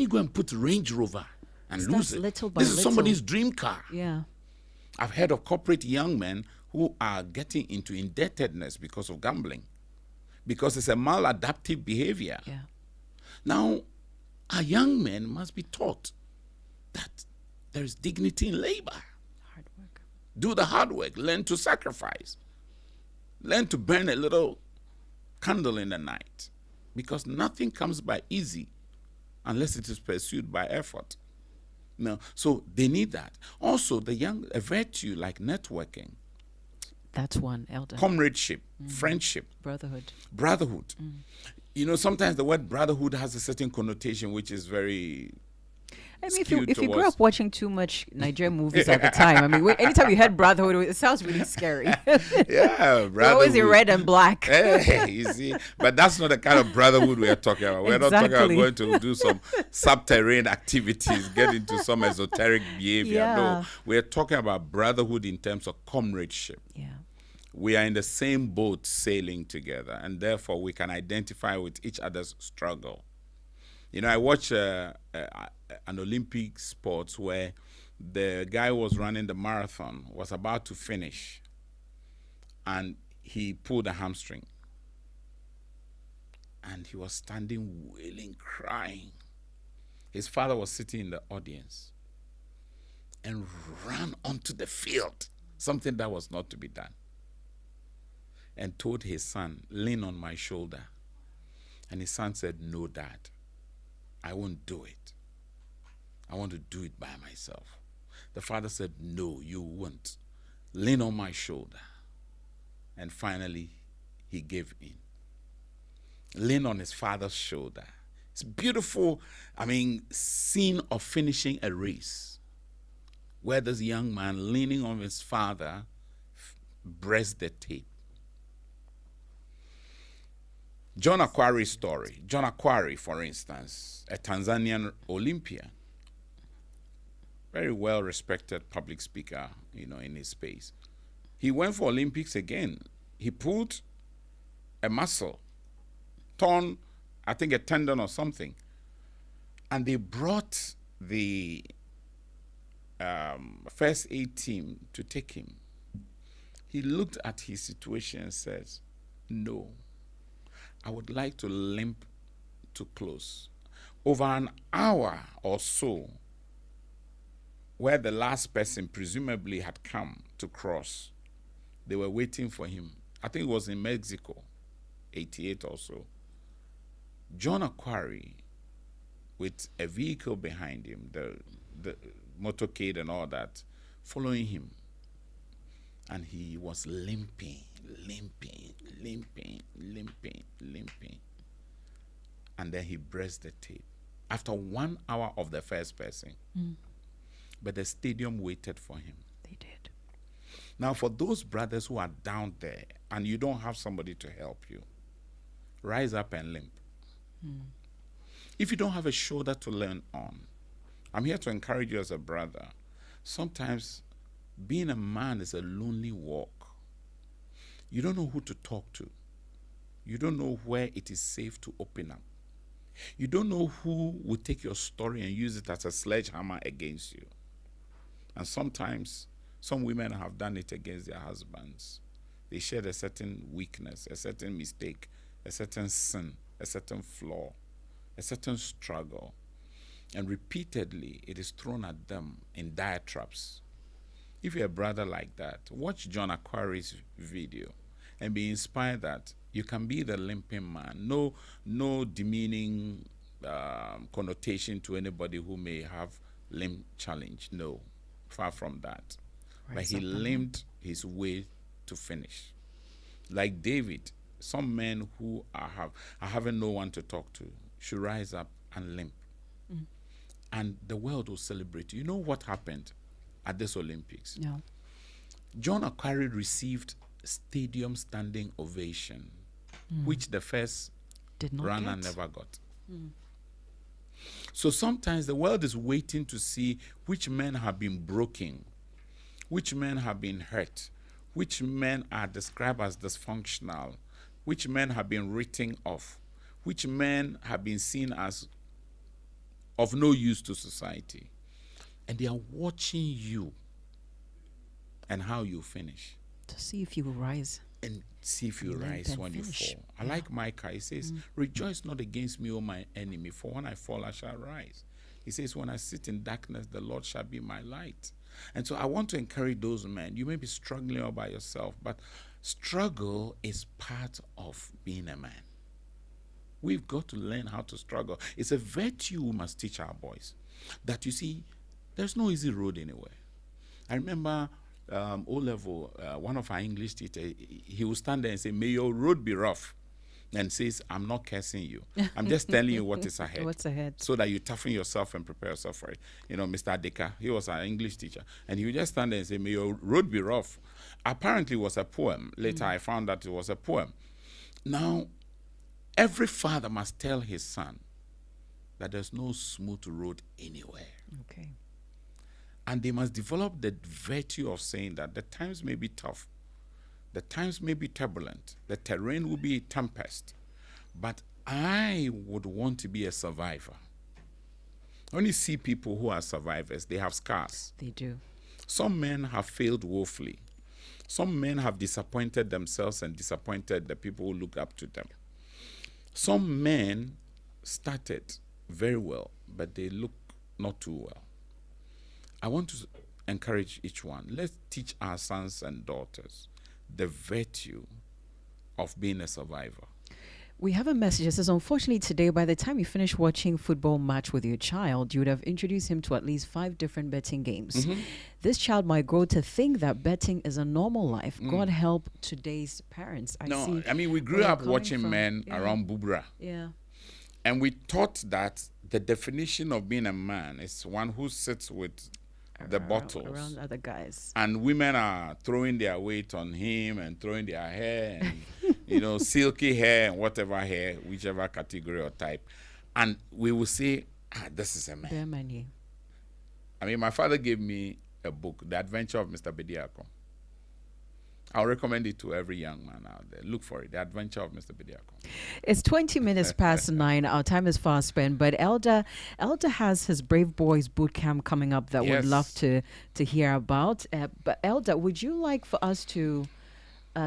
go and put Range Rover and lose it? This is somebody's dream car. Yeah. I've heard of corporate young men who are getting into indebtedness because of gambling, because it's a maladaptive behavior. Yeah. Now, our young men must be taught that there is dignity in labor. Hard work. Do the hard work. Learn to sacrifice. Learn to burn a little candle in the night, because nothing comes by easy unless it is pursued by effort. No, so they need that. Also, a virtue like networking. That's one, Elder. Comradeship, friendship. Brotherhood. You know, sometimes the word brotherhood has a certain connotation which is very... I mean, if you grew up watching too much Nigerian movies at the time, I mean, anytime you heard brotherhood, it sounds really scary. Yeah, brotherhood. Always in red and black. Hey, you see, but that's not the kind of brotherhood we are talking about. We're not talking about going to do some subterranean activities, get into some esoteric behavior. Yeah. No, we're talking about brotherhood in terms of comradeship. Yeah. We are in the same boat sailing together, and therefore we can identify with each other's struggle. You know, I watched an Olympic sports where the guy was running the marathon, was about to finish, and he pulled a hamstring. And he was standing wailing, crying. His father was sitting in the audience and ran onto the field, something that was not to be done, and told his son, lean on my shoulder. And his son said, no, Dad, I won't do it. I want to do it by myself. The father said, no, you won't. Lean on my shoulder. And finally, he gave in. Lean on his father's shoulder. It's beautiful, scene of finishing a race, where this young man leaning on his father breast the tape. John Aquari's story. John Aquari, for instance, a Tanzanian Olympian, very well-respected public speaker, in his space. He went for Olympics again. He pulled a muscle, torn, I think a tendon or something, and they brought the first aid team to take him. He looked at his situation and says, no, I would like to limp to close. Over an hour or so, where the last person presumably had come to cross, they were waiting for him. I think it was in Mexico, 88 or so. John Aquari, with a vehicle behind him, the motorcade and all that, following him. And he was limping. And then he breast the tape. After 1 hour of the first person. but the stadium waited for him. They did. Now, for those brothers who are down there and you don't have somebody to help you, rise up and limp. If you don't have a shoulder to lean on, I'm here to encourage you as a brother. Sometimes being a man is a lonely walk. You don't know who to talk to. You don't know where it is safe to open up. You don't know who will take your story and use it as a sledgehammer against you. And sometimes, some women have done it against their husbands. They shared a certain weakness, a certain mistake, a certain sin, a certain flaw, a certain struggle. And repeatedly, it is thrown at them in diatribes. If you're a brother like that, watch John Aquari's video and be inspired that you can be the limping man. No demeaning connotation to anybody who may have limp challenge. No, far from that. But he limped his way to finish. Like David, some men who are having no one to talk to should rise up and limp. And the world will celebrate you. You know what happened at this Olympics? No. John Aquari received stadium standing ovation, which the first runner never got. So sometimes the world is waiting to see which men have been broken, which men have been hurt, which men are described as dysfunctional, which men have been written off, which men have been seen as of no use to society. And they are watching you and how you finish. To see if you will rise. And see if you rise when you fall. I like Micah. He says, rejoice not against me, O my enemy, for when I fall, I shall rise. He says, when I sit in darkness, the Lord shall be my light. And so I want to encourage those men. You may be struggling all by yourself, but struggle is part of being a man. We've got to learn how to struggle. It's a virtue we must teach our boys. That you see, there's no easy road anywhere. I remember O-level, one of our English teachers, he would stand there and say, may your road be rough. And says, I'm not cursing you. I'm just telling you what is ahead. What's ahead. So that you toughen yourself and prepare yourself for it. You know, Mr. Adeka, he was our English teacher. And he would just stand there and say, may your road be rough. Apparently it was a poem. Later I found that it was a poem. Now, every father must tell his son that there's no smooth road anywhere. Okay. And they must develop the virtue of saying that the times may be tough, the times may be turbulent, the terrain will be a tempest, but I would want to be a survivor. When you see people who are survivors, they have scars. They do. Some men have failed woefully. Some men have disappointed themselves and disappointed the people who look up to them. Some men started very well, but they look not too well. I want to encourage each one. Let's teach our sons and daughters the virtue of being a survivor. We have a message that says, unfortunately today, by the time you finish watching football match with your child, you would have introduced him to at least 5 different betting games. This child might grow to think that betting is a normal life. God help today's parents. I mean, we grew up watching men around Bubra. Yeah. And we thought that the definition of being a man is one who sits with the bottles around other guys, and women are throwing their weight on him and throwing their hair and silky hair and whatever hair, whichever category or type, and we will say, this is a man. I mean, my father gave me a book, The Adventure of Mr. Bediako. I'll recommend it to every young man out there. Look for it, The Adventure of Mr. Bediako. It's 20 minutes past 9. Our time is fast spent, but Elder has his Brave Boys boot camp coming up that we'd love to hear about. But Elder, would you like for us to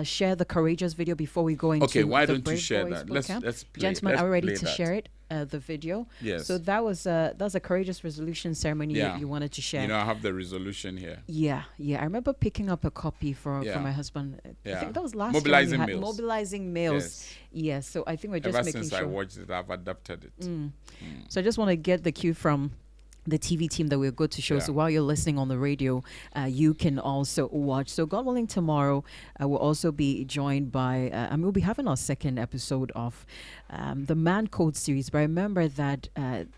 share the Courageous video before we go into okay, why the don't Brave you share Boys that? boot camp? Let's play. Gentlemen, let's are we ready play to that. share it? The video. Yes. So that was a Courageous Resolution ceremony you wanted to share. I have the resolution here. Yeah. I remember picking up a copy for my husband. I think that was last Mobilizing year. Males. Mobilizing Males. Yes. So I think we're just Ever making since sure. I watched it, I've adapted it. So I just want to get the cue from the TV team that we're good to show. Yeah. So while you're listening on the radio, you can also watch. So God willing, tomorrow we'll also be joined by, we'll be having our second episode of the ManCode Series. But remember that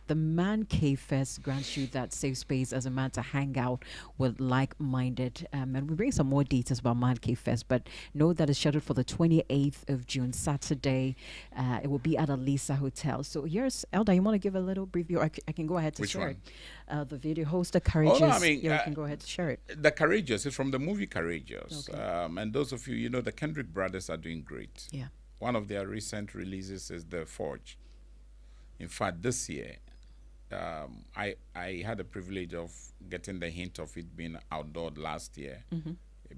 the Man Cave Fest grants you that safe space as a man to hang out with like-minded. And we bring some more details about Man Cave Fest, but know that it's scheduled for the 28th of June, Saturday. It will be at Alisa Hotel. So here's, Elda, you want to give a little brief view? I can go ahead to Which share one? it. The video host, The Courageous. You can go ahead to share it. The Courageous is from the movie Courageous. Okay. And those of you, the Kendrick brothers are doing great. Yeah. One of their recent releases is The Forge. In fact, this year, I had the privilege of getting the hint of it being outdoored last year,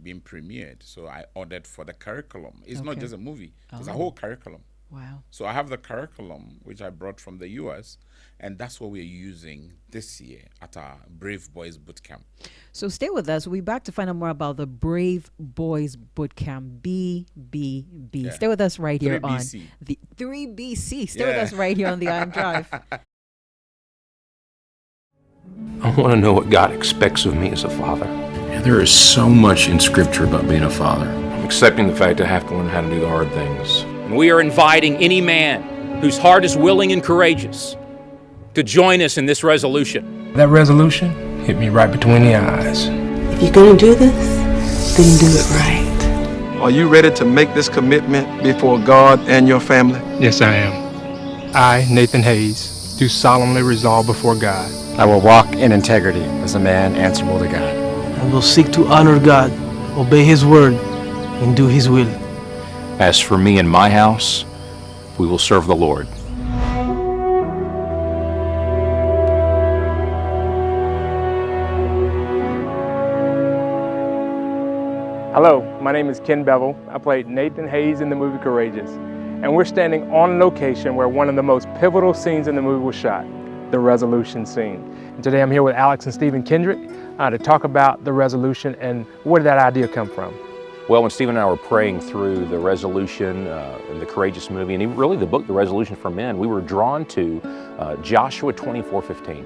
being premiered. So I ordered for the curriculum. It's not just a movie. It's a whole curriculum. Wow. So I have the curriculum, which I brought from the U.S., and that's what we're using this year at our Brave Boys Bootcamp. So stay with us. We'll be back to find out more about the Brave Boys Bootcamp, BBB. Yeah. Stay with us right here 3BC. on the 3BC. Stay with us right here on the iMDRIVE. I want to know what God expects of me as a father. Yeah, there is so much in Scripture about being a father. I'm accepting the fact I have to learn how to do the hard things. And we are inviting any man whose heart is willing and courageous to join us in this resolution. That resolution hit me right between the eyes. If you're gonna do this, then do it right. Are you ready to make this commitment before God and your family? Yes, I am. I, Nathan Hayes, do solemnly resolve before God. I will walk in integrity as a man answerable to God. I will seek to honor God, obey His word, and do His will. As for me and my house, we will serve the Lord. Hello, my name is Ken Bevel. I played Nathan Hayes in the movie Courageous. And we're standing on location where one of the most pivotal scenes in the movie was shot, the resolution scene. And today I'm here with Alex and Stephen Kendrick to talk about the resolution and where did that idea come from? Well, when Stephen and I were praying through the resolution in the Courageous movie, and even really the book, The Resolution for Men, we were drawn to Joshua 24:15,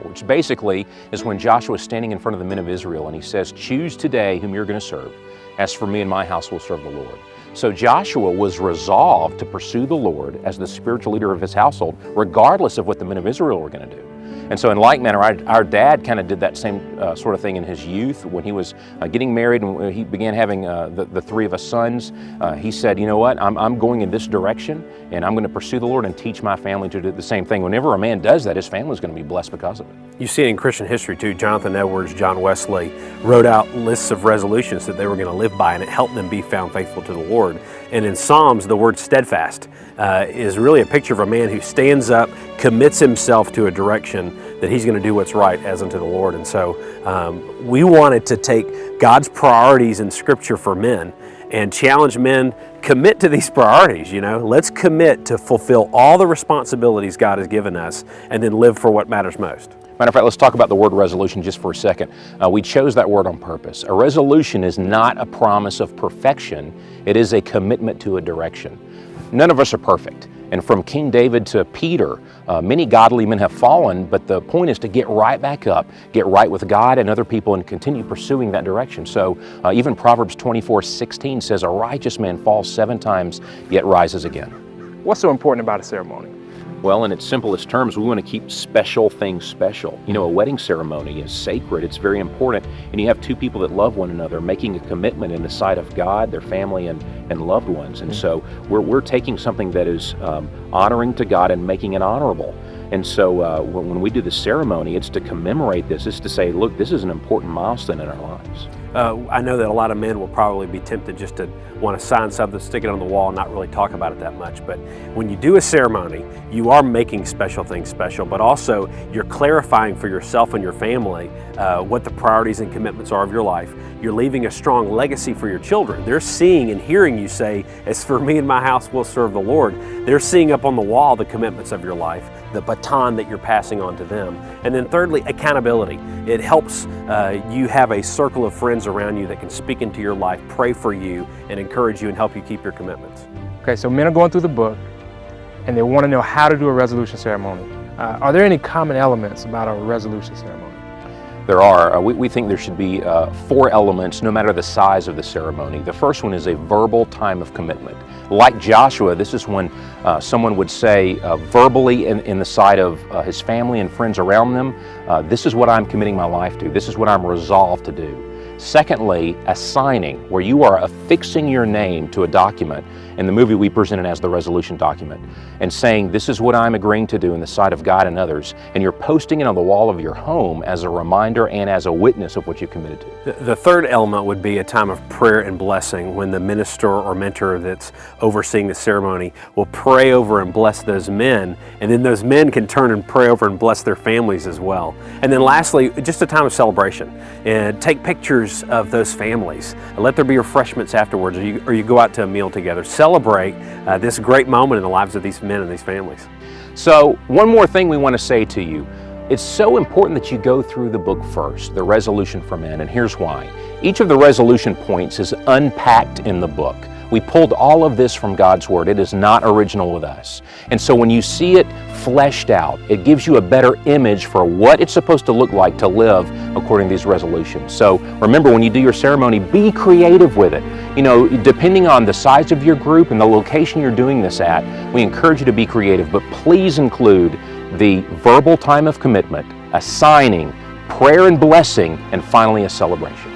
which basically is when Joshua is standing in front of the men of Israel and he says, "Choose today whom you're going to serve. As for me and my house, we'll serve the Lord." So Joshua was resolved to pursue the Lord as the spiritual leader of his household, regardless of what the men of Israel were going to do. And so in like manner, our dad kind of did that same sort of thing in his youth. When he was getting married and he began having the three of us sons, he said, you know what, I'm going in this direction and I'm going to pursue the Lord and teach my family to do the same thing. Whenever a man does that, his family is going to be blessed because of it. You see it in Christian history too. Jonathan Edwards, John Wesley wrote out lists of resolutions that they were going to live by, and it helped them be found faithful to the Lord. And in Psalms, the word steadfast is really a picture of a man who stands up, commits himself to a direction that he's going to do what's right as unto the Lord. And so we wanted to take God's priorities in Scripture for men and challenge men, commit to these priorities, Let's commit to fulfill all the responsibilities God has given us and then live for what matters most. Matter of fact, let's talk about the word resolution just for a second. We chose that word on purpose. A resolution is not a promise of perfection. It is a commitment to a direction. None of us are perfect. And from King David to Peter, many godly men have fallen, but the point is to get right back up, get right with God and other people, and continue pursuing that direction. So even Proverbs 24:16 says, a righteous man falls 7 times, yet rises again. What's so important about a ceremony? Well, in its simplest terms, we want to keep special things special. A wedding ceremony is sacred, it's very important, and you have two people that love one another making a commitment in the sight of God, their family, and loved ones. And so we're taking something that is honoring to God and making it honorable. And so when we do the ceremony, it's to commemorate this. It's to say, look, this is an important milestone in our lives. I know that a lot of men will probably be tempted just to want to sign something, stick it on the wall, and not really talk about it that much. But when you do a ceremony, you are making special things special, but also you're clarifying for yourself and your family what the priorities and commitments are of your life. You're leaving a strong legacy for your children. They're seeing and hearing you say, as for me and my house, we'll serve the Lord. They're seeing up on the wall the commitments of your life, the baton that you're passing on to them. And then thirdly, accountability. It helps you have a circle of friends around you that can speak into your life, pray for you, and encourage you and help you keep your commitments. Okay, so men are going through the book and they want to know how to do a resolution ceremony. Are there any common elements about a resolution ceremony? There are. We think there should be 4 elements, no matter the size of the ceremony. The first one is a verbal time of commitment. Like Joshua, this is when someone would say verbally in the sight of his family and friends around them, this is what I'm committing my life to. This is what I'm resolved to do. Secondly, a signing, where you are affixing your name to a document. In the movie, we present it as the resolution document, and saying, this is what I'm agreeing to do in the sight of God and others, and you're posting it on the wall of your home as a reminder and as a witness of what you committed to. The third element would be a time of prayer and blessing, when the minister or mentor that's overseeing the ceremony will pray over and bless those men, and then those men can turn and pray over and bless their families as well. And then lastly, just a time of celebration, and take pictures of those families. Let there be refreshments afterwards, or you go out to a meal together. Celebrate this great moment in the lives of these men and these families. So one more thing we want to say to you. It's so important that you go through the book first, The Resolution for Men, and here's why. Each of the resolution points is unpacked in the book. We pulled all of this from God's Word. It is not original with us. And so when you see it fleshed out, it gives you a better image for what it's supposed to look like to live according to these resolutions. So remember, when you do your ceremony, be creative with it. You know, depending on the size of your group and the location you're doing this at, we encourage you to be creative, but please include the verbal time of commitment, a signing, prayer and blessing, and finally a celebration.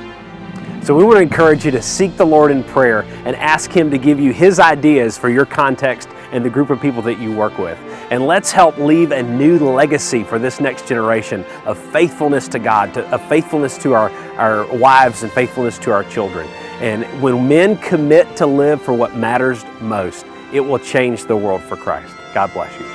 So we want to encourage you to seek the Lord in prayer and ask Him to give you His ideas for your context and the group of people that you work with. And let's help leave a new legacy for this next generation of faithfulness to God, of faithfulness to our wives and faithfulness to our children. And when men commit to live for what matters most, it will change the world for Christ. God bless you.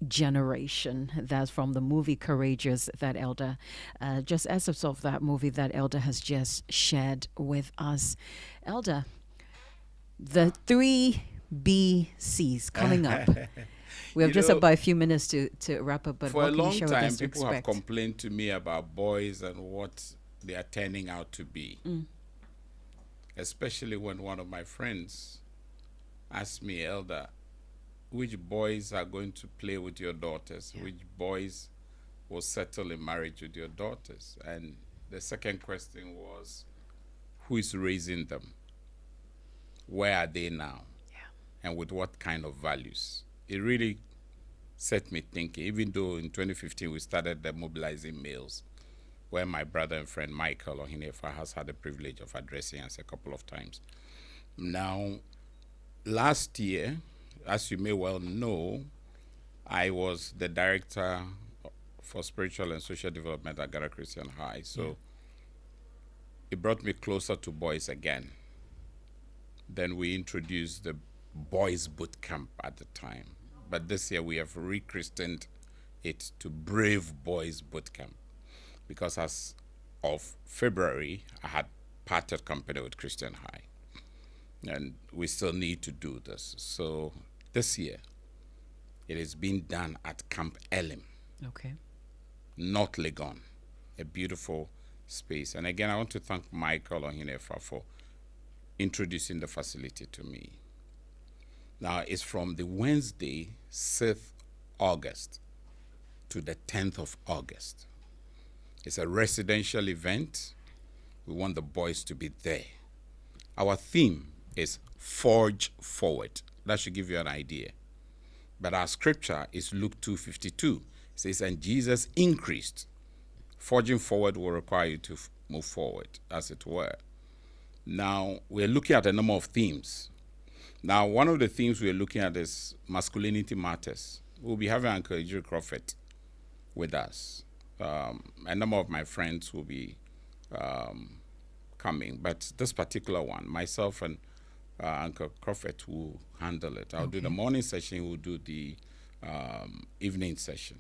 Generation. That's from the movie Courageous that Elder, just as of that movie that Elder has just shared with us. Elder, the 3 BCs coming up. We have just about a few minutes to wrap up, but for a long time, people people have complained to me about boys and what they are turning out to be. Especially when one of my friends asked me, Elder, which boys are going to play with your daughters? Yeah. Which boys will settle in marriage with your daughters? And the second question was, who is raising them? Where are they now? Yeah. And with what kind of values? It really set me thinking, even though in 2015 we started mobilizing males, where my brother and friend Michael Ohinefa has had the privilege of addressing us a couple of times. Now, last year, as you may well know, I was the director for spiritual and social development at Ghana Christian High. So it brought me closer to boys again. Then we introduced the Boys Boot Camp at the time. But this year we have rechristened it to Brave Boys Boot Camp, because as of February, I had parted company with Christian High. And we still need to do this. So this year, it is being done at Camp Elim. Okay. North Legon, a beautiful space. And again, I want to thank Michael Ohinefa for introducing the facility to me. Now, it's from the Wednesday, 6th August to the 10th of August. It's a residential event. We want the boys to be there. Our theme is Forge Forward. That should give you an idea. But our scripture is Luke 2:52. It says, and Jesus increased. Forging forward will require you to move forward, as it were. Now, we're looking at a number of themes. Now, one of the themes we're looking at is masculinity matters. We'll be having Uncle Ejiri Crawford with us. A number of my friends will be coming. But this particular one, myself and Uncle Crawford will handle it. I'll do the morning session, we'll do the evening session.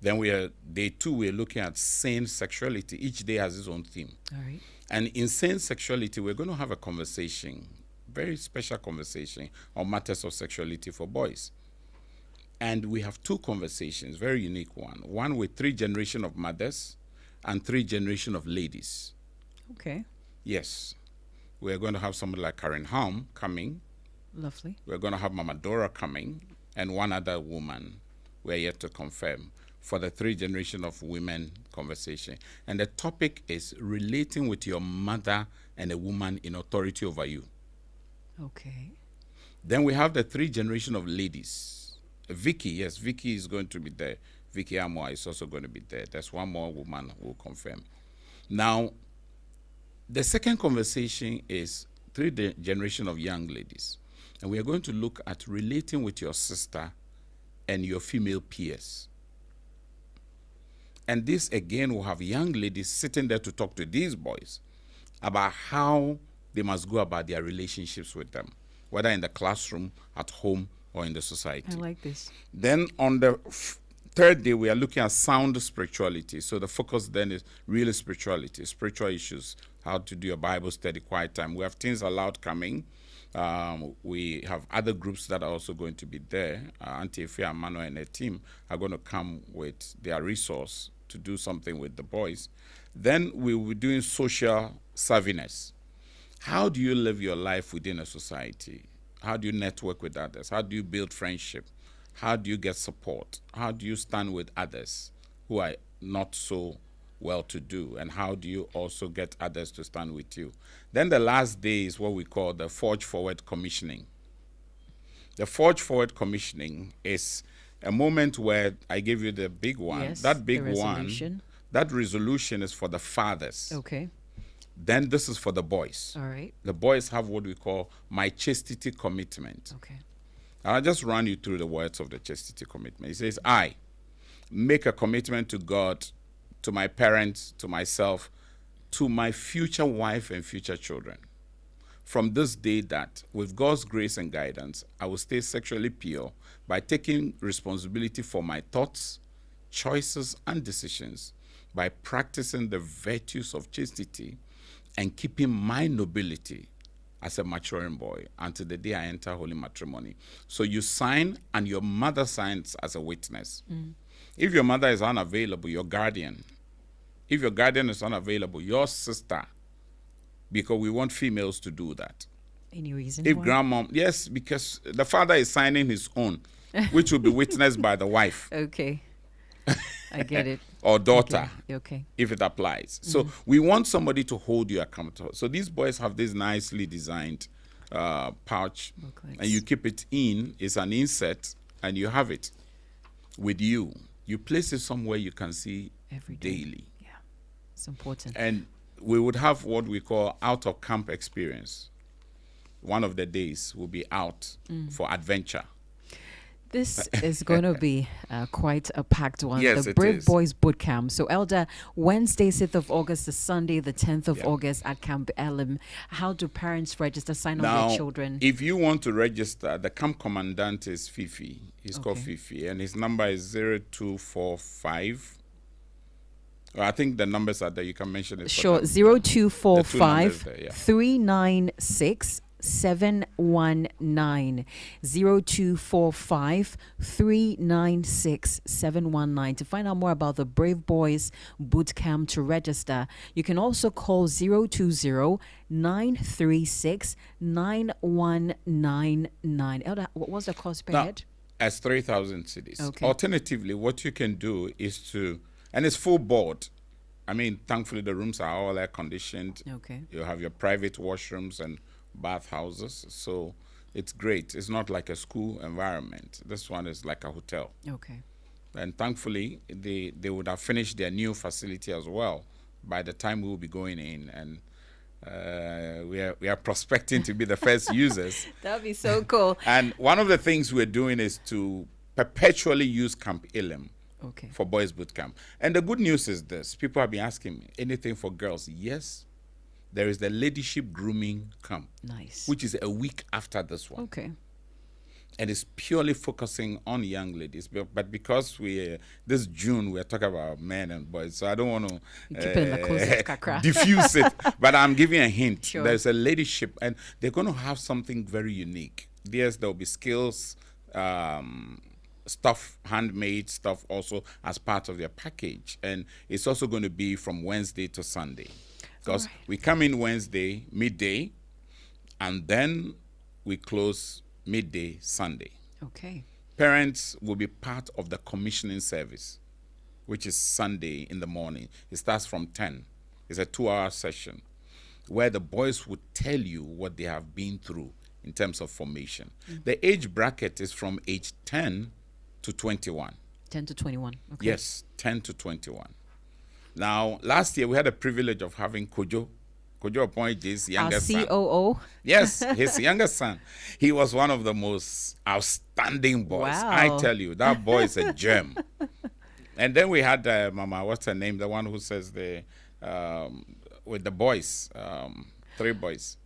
Then day 2, we're looking at sane sexuality. Each day has its own theme. All right. And in sane sexuality, we're going to have a conversation, very special conversation on matters of sexuality for boys. And we have 2 conversations, very unique one. One with 3 generations of mothers, and 3 generations of ladies. Okay. Yes. We're going to have somebody like Karen Hom coming. Lovely. We're going to have Mama Dora coming, and one other woman we're yet to confirm for the 3 generations of women conversation. And the topic is relating with your mother and a woman in authority over you. Okay. Then we have the 3 generations of ladies. Vicky, yes, Vicky is going to be there. Vicky Amwa is also going to be there. There's one more woman who will confirm. Now, the second conversation is 3 generations of young ladies. And we are going to look at relating with your sister and your female peers. And this, again, will have young ladies sitting there to talk to these boys about how they must go about their relationships with them, whether in the classroom, at home, or in the society. I like this. Then on the third day, we are looking at sound spirituality. So the focus then is really spirituality, spiritual issues, how to do a Bible study, quiet time. We have Teens Aloud coming. We have other groups that are also going to be there. Auntie Efia, Mano, and her team are going to come with their resource to do something with the boys. Then we will be doing social savviness. How do you live your life within a society? How do you network with others? How do you build friendship? How do you get support? How do you stand with others who are not so well-to-do? And how do you also get others to stand with you? Then the last day is what we call the Forge Forward Commissioning. The Forge Forward Commissioning is a moment where I give you the big one. Yes, that big the one, resolution. that resolution is for the fathers. Okay. Then this is for the boys. All right. The boys have what we call my chastity commitment. Okay. And I'll just run you through the words of the chastity commitment. It says, I make a commitment to God, to my parents, to myself, to my future wife and future children. From this day that, with God's grace and guidance, I will stay sexually pure by taking responsibility for my thoughts, choices, and decisions, by practicing the virtues of chastity and keeping my nobility as a maturing boy until the day I enter holy matrimony. So you sign, and your mother signs as a witness. If your mother is unavailable, your guardian. If your guardian is unavailable, your sister, because we want females to do that. Any reason If why? grandmom, yes, because the father is signing his own, which will be witnessed by the wife. Okay. I get it. Or daughter, Okay. if it applies. So we want somebody to hold you accountable. So these boys have this nicely designed pouch, Booklets. and you keep it in. It's an insert, and you have it with you. You place it somewhere you can see Every day. daily. Yeah. It's important. And we would have what we call out of camp experience. One of the days will be out for adventure. This is going to be quite a packed one. Yes, the it Brave is. Boys Boot Camp. So, Elder, Wednesday, 6th of August to Sunday, the 10th of August at Camp Elim. How do parents register, sign Now, up their children? if you want to register, the camp commandant is Fifi. He's called Fifi, and his number is 0245. Well, I think the numbers are there. You can mention it. Sure, The 0245 two numbers there, yeah. 396 719 0245 396 719 to find out more about the Brave Boys Boot Camp. To register, you can also call 020 936 9199. Elder, what was the cost per Now, head? as 3,000 cities. Okay. Alternatively, what you can do is to, and it's full board. I mean, thankfully, the rooms are all air conditioned. Okay. You have your private washrooms and bathhouses. So it's great. It's not like a school environment. This one is like a hotel. Okay. And thankfully, they would have finished their new facility as well by the time we will be going in. And we are prospecting to be the first users. That would be so cool. And one of the things we're doing is to perpetually use Camp Elim for Boys Boot Camp. And the good news is this. People have been asking me, anything for girls? Yes. There is the Leadership Grooming Camp. Nice. Which is a week after this one. Okay. And it's purely focusing on young ladies. But because this June, we're talking about men and boys, so I don't want to Keep it in the closet, kakra. diffuse it. But I'm giving a hint. Sure. There's a leadership, and they're going to have something very unique. Yes, there will be skills, stuff, handmade stuff also as part of their package. And it's also going to be from Wednesday to Sunday. Because we come in Wednesday, midday, and then we close midday Sunday. Okay. Parents will be part of the commissioning service, which is Sunday in the morning. It starts from 10. It's a 2-hour session where the boys would tell you what they have been through in terms of formation. The age bracket is from age 10 to 21. 10 to 21. Okay. Yes, 10 to 21. Now, last year we had the privilege of having Kojo Opoije's younger son. COO. Yes, his younger son. He was one of the most outstanding boys. Wow. I tell you, that boy is a gem. And then we had Mama, what's her name? The one who says with the boys, 3 boys.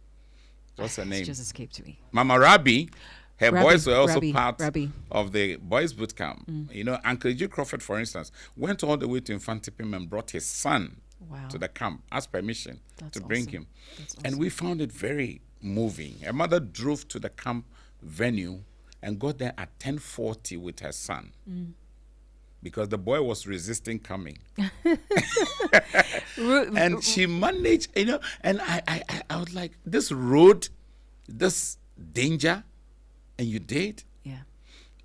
What's her name? It just escaped me. Mama Rabi. Her boys were also Rabi, part of the boys' boot camp. You know, Uncle G. Crawford, for instance, went all the way to Infantipim and brought his son to the camp, asked permission to bring him. And we found it very moving. A mother drove to the camp venue and got there at 10:40 with her son. Because the boy was resisting coming. And she managed, you know, and I was like, this road, this danger, and you did? Yeah.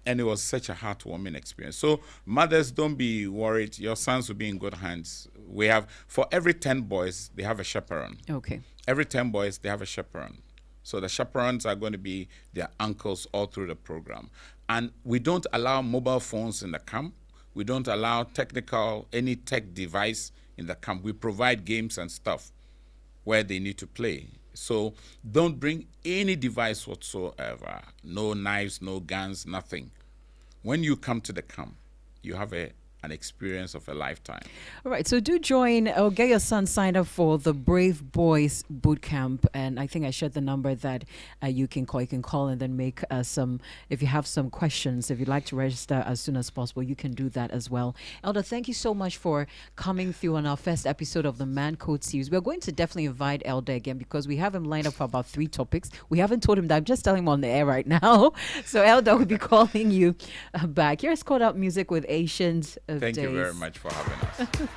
And it was such a heartwarming experience. So mothers, don't be worried. Your sons will be in good hands. We have, for every 10 boys, they have a chaperone. Okay. Every 10 boys, they have a chaperone. So the chaperones are going to be their uncles all through the program. And we don't allow mobile phones in the camp. We don't allow any tech device in the camp. We provide games and stuff where they need to play. So don't bring any device whatsoever. No knives, no guns, nothing. When you come to the camp, you have an experience of a lifetime. All right, so do join or get your son signed up for the Brave Boys Boot Camp, and I think I shared the number that you can call. You can call and then make some, if you have some questions, if you'd like to register as soon as possible, you can do that as well. Elder, thank you so much for coming through on our first episode of the ManCode Series. We're going to definitely invite Elder again because we have him lined up for about 3 topics. We haven't told him that. I'm just telling him on the air right now. So Elder will be calling you back. Here's Caught Up Music with Asians of Thank Days. you very much for having us.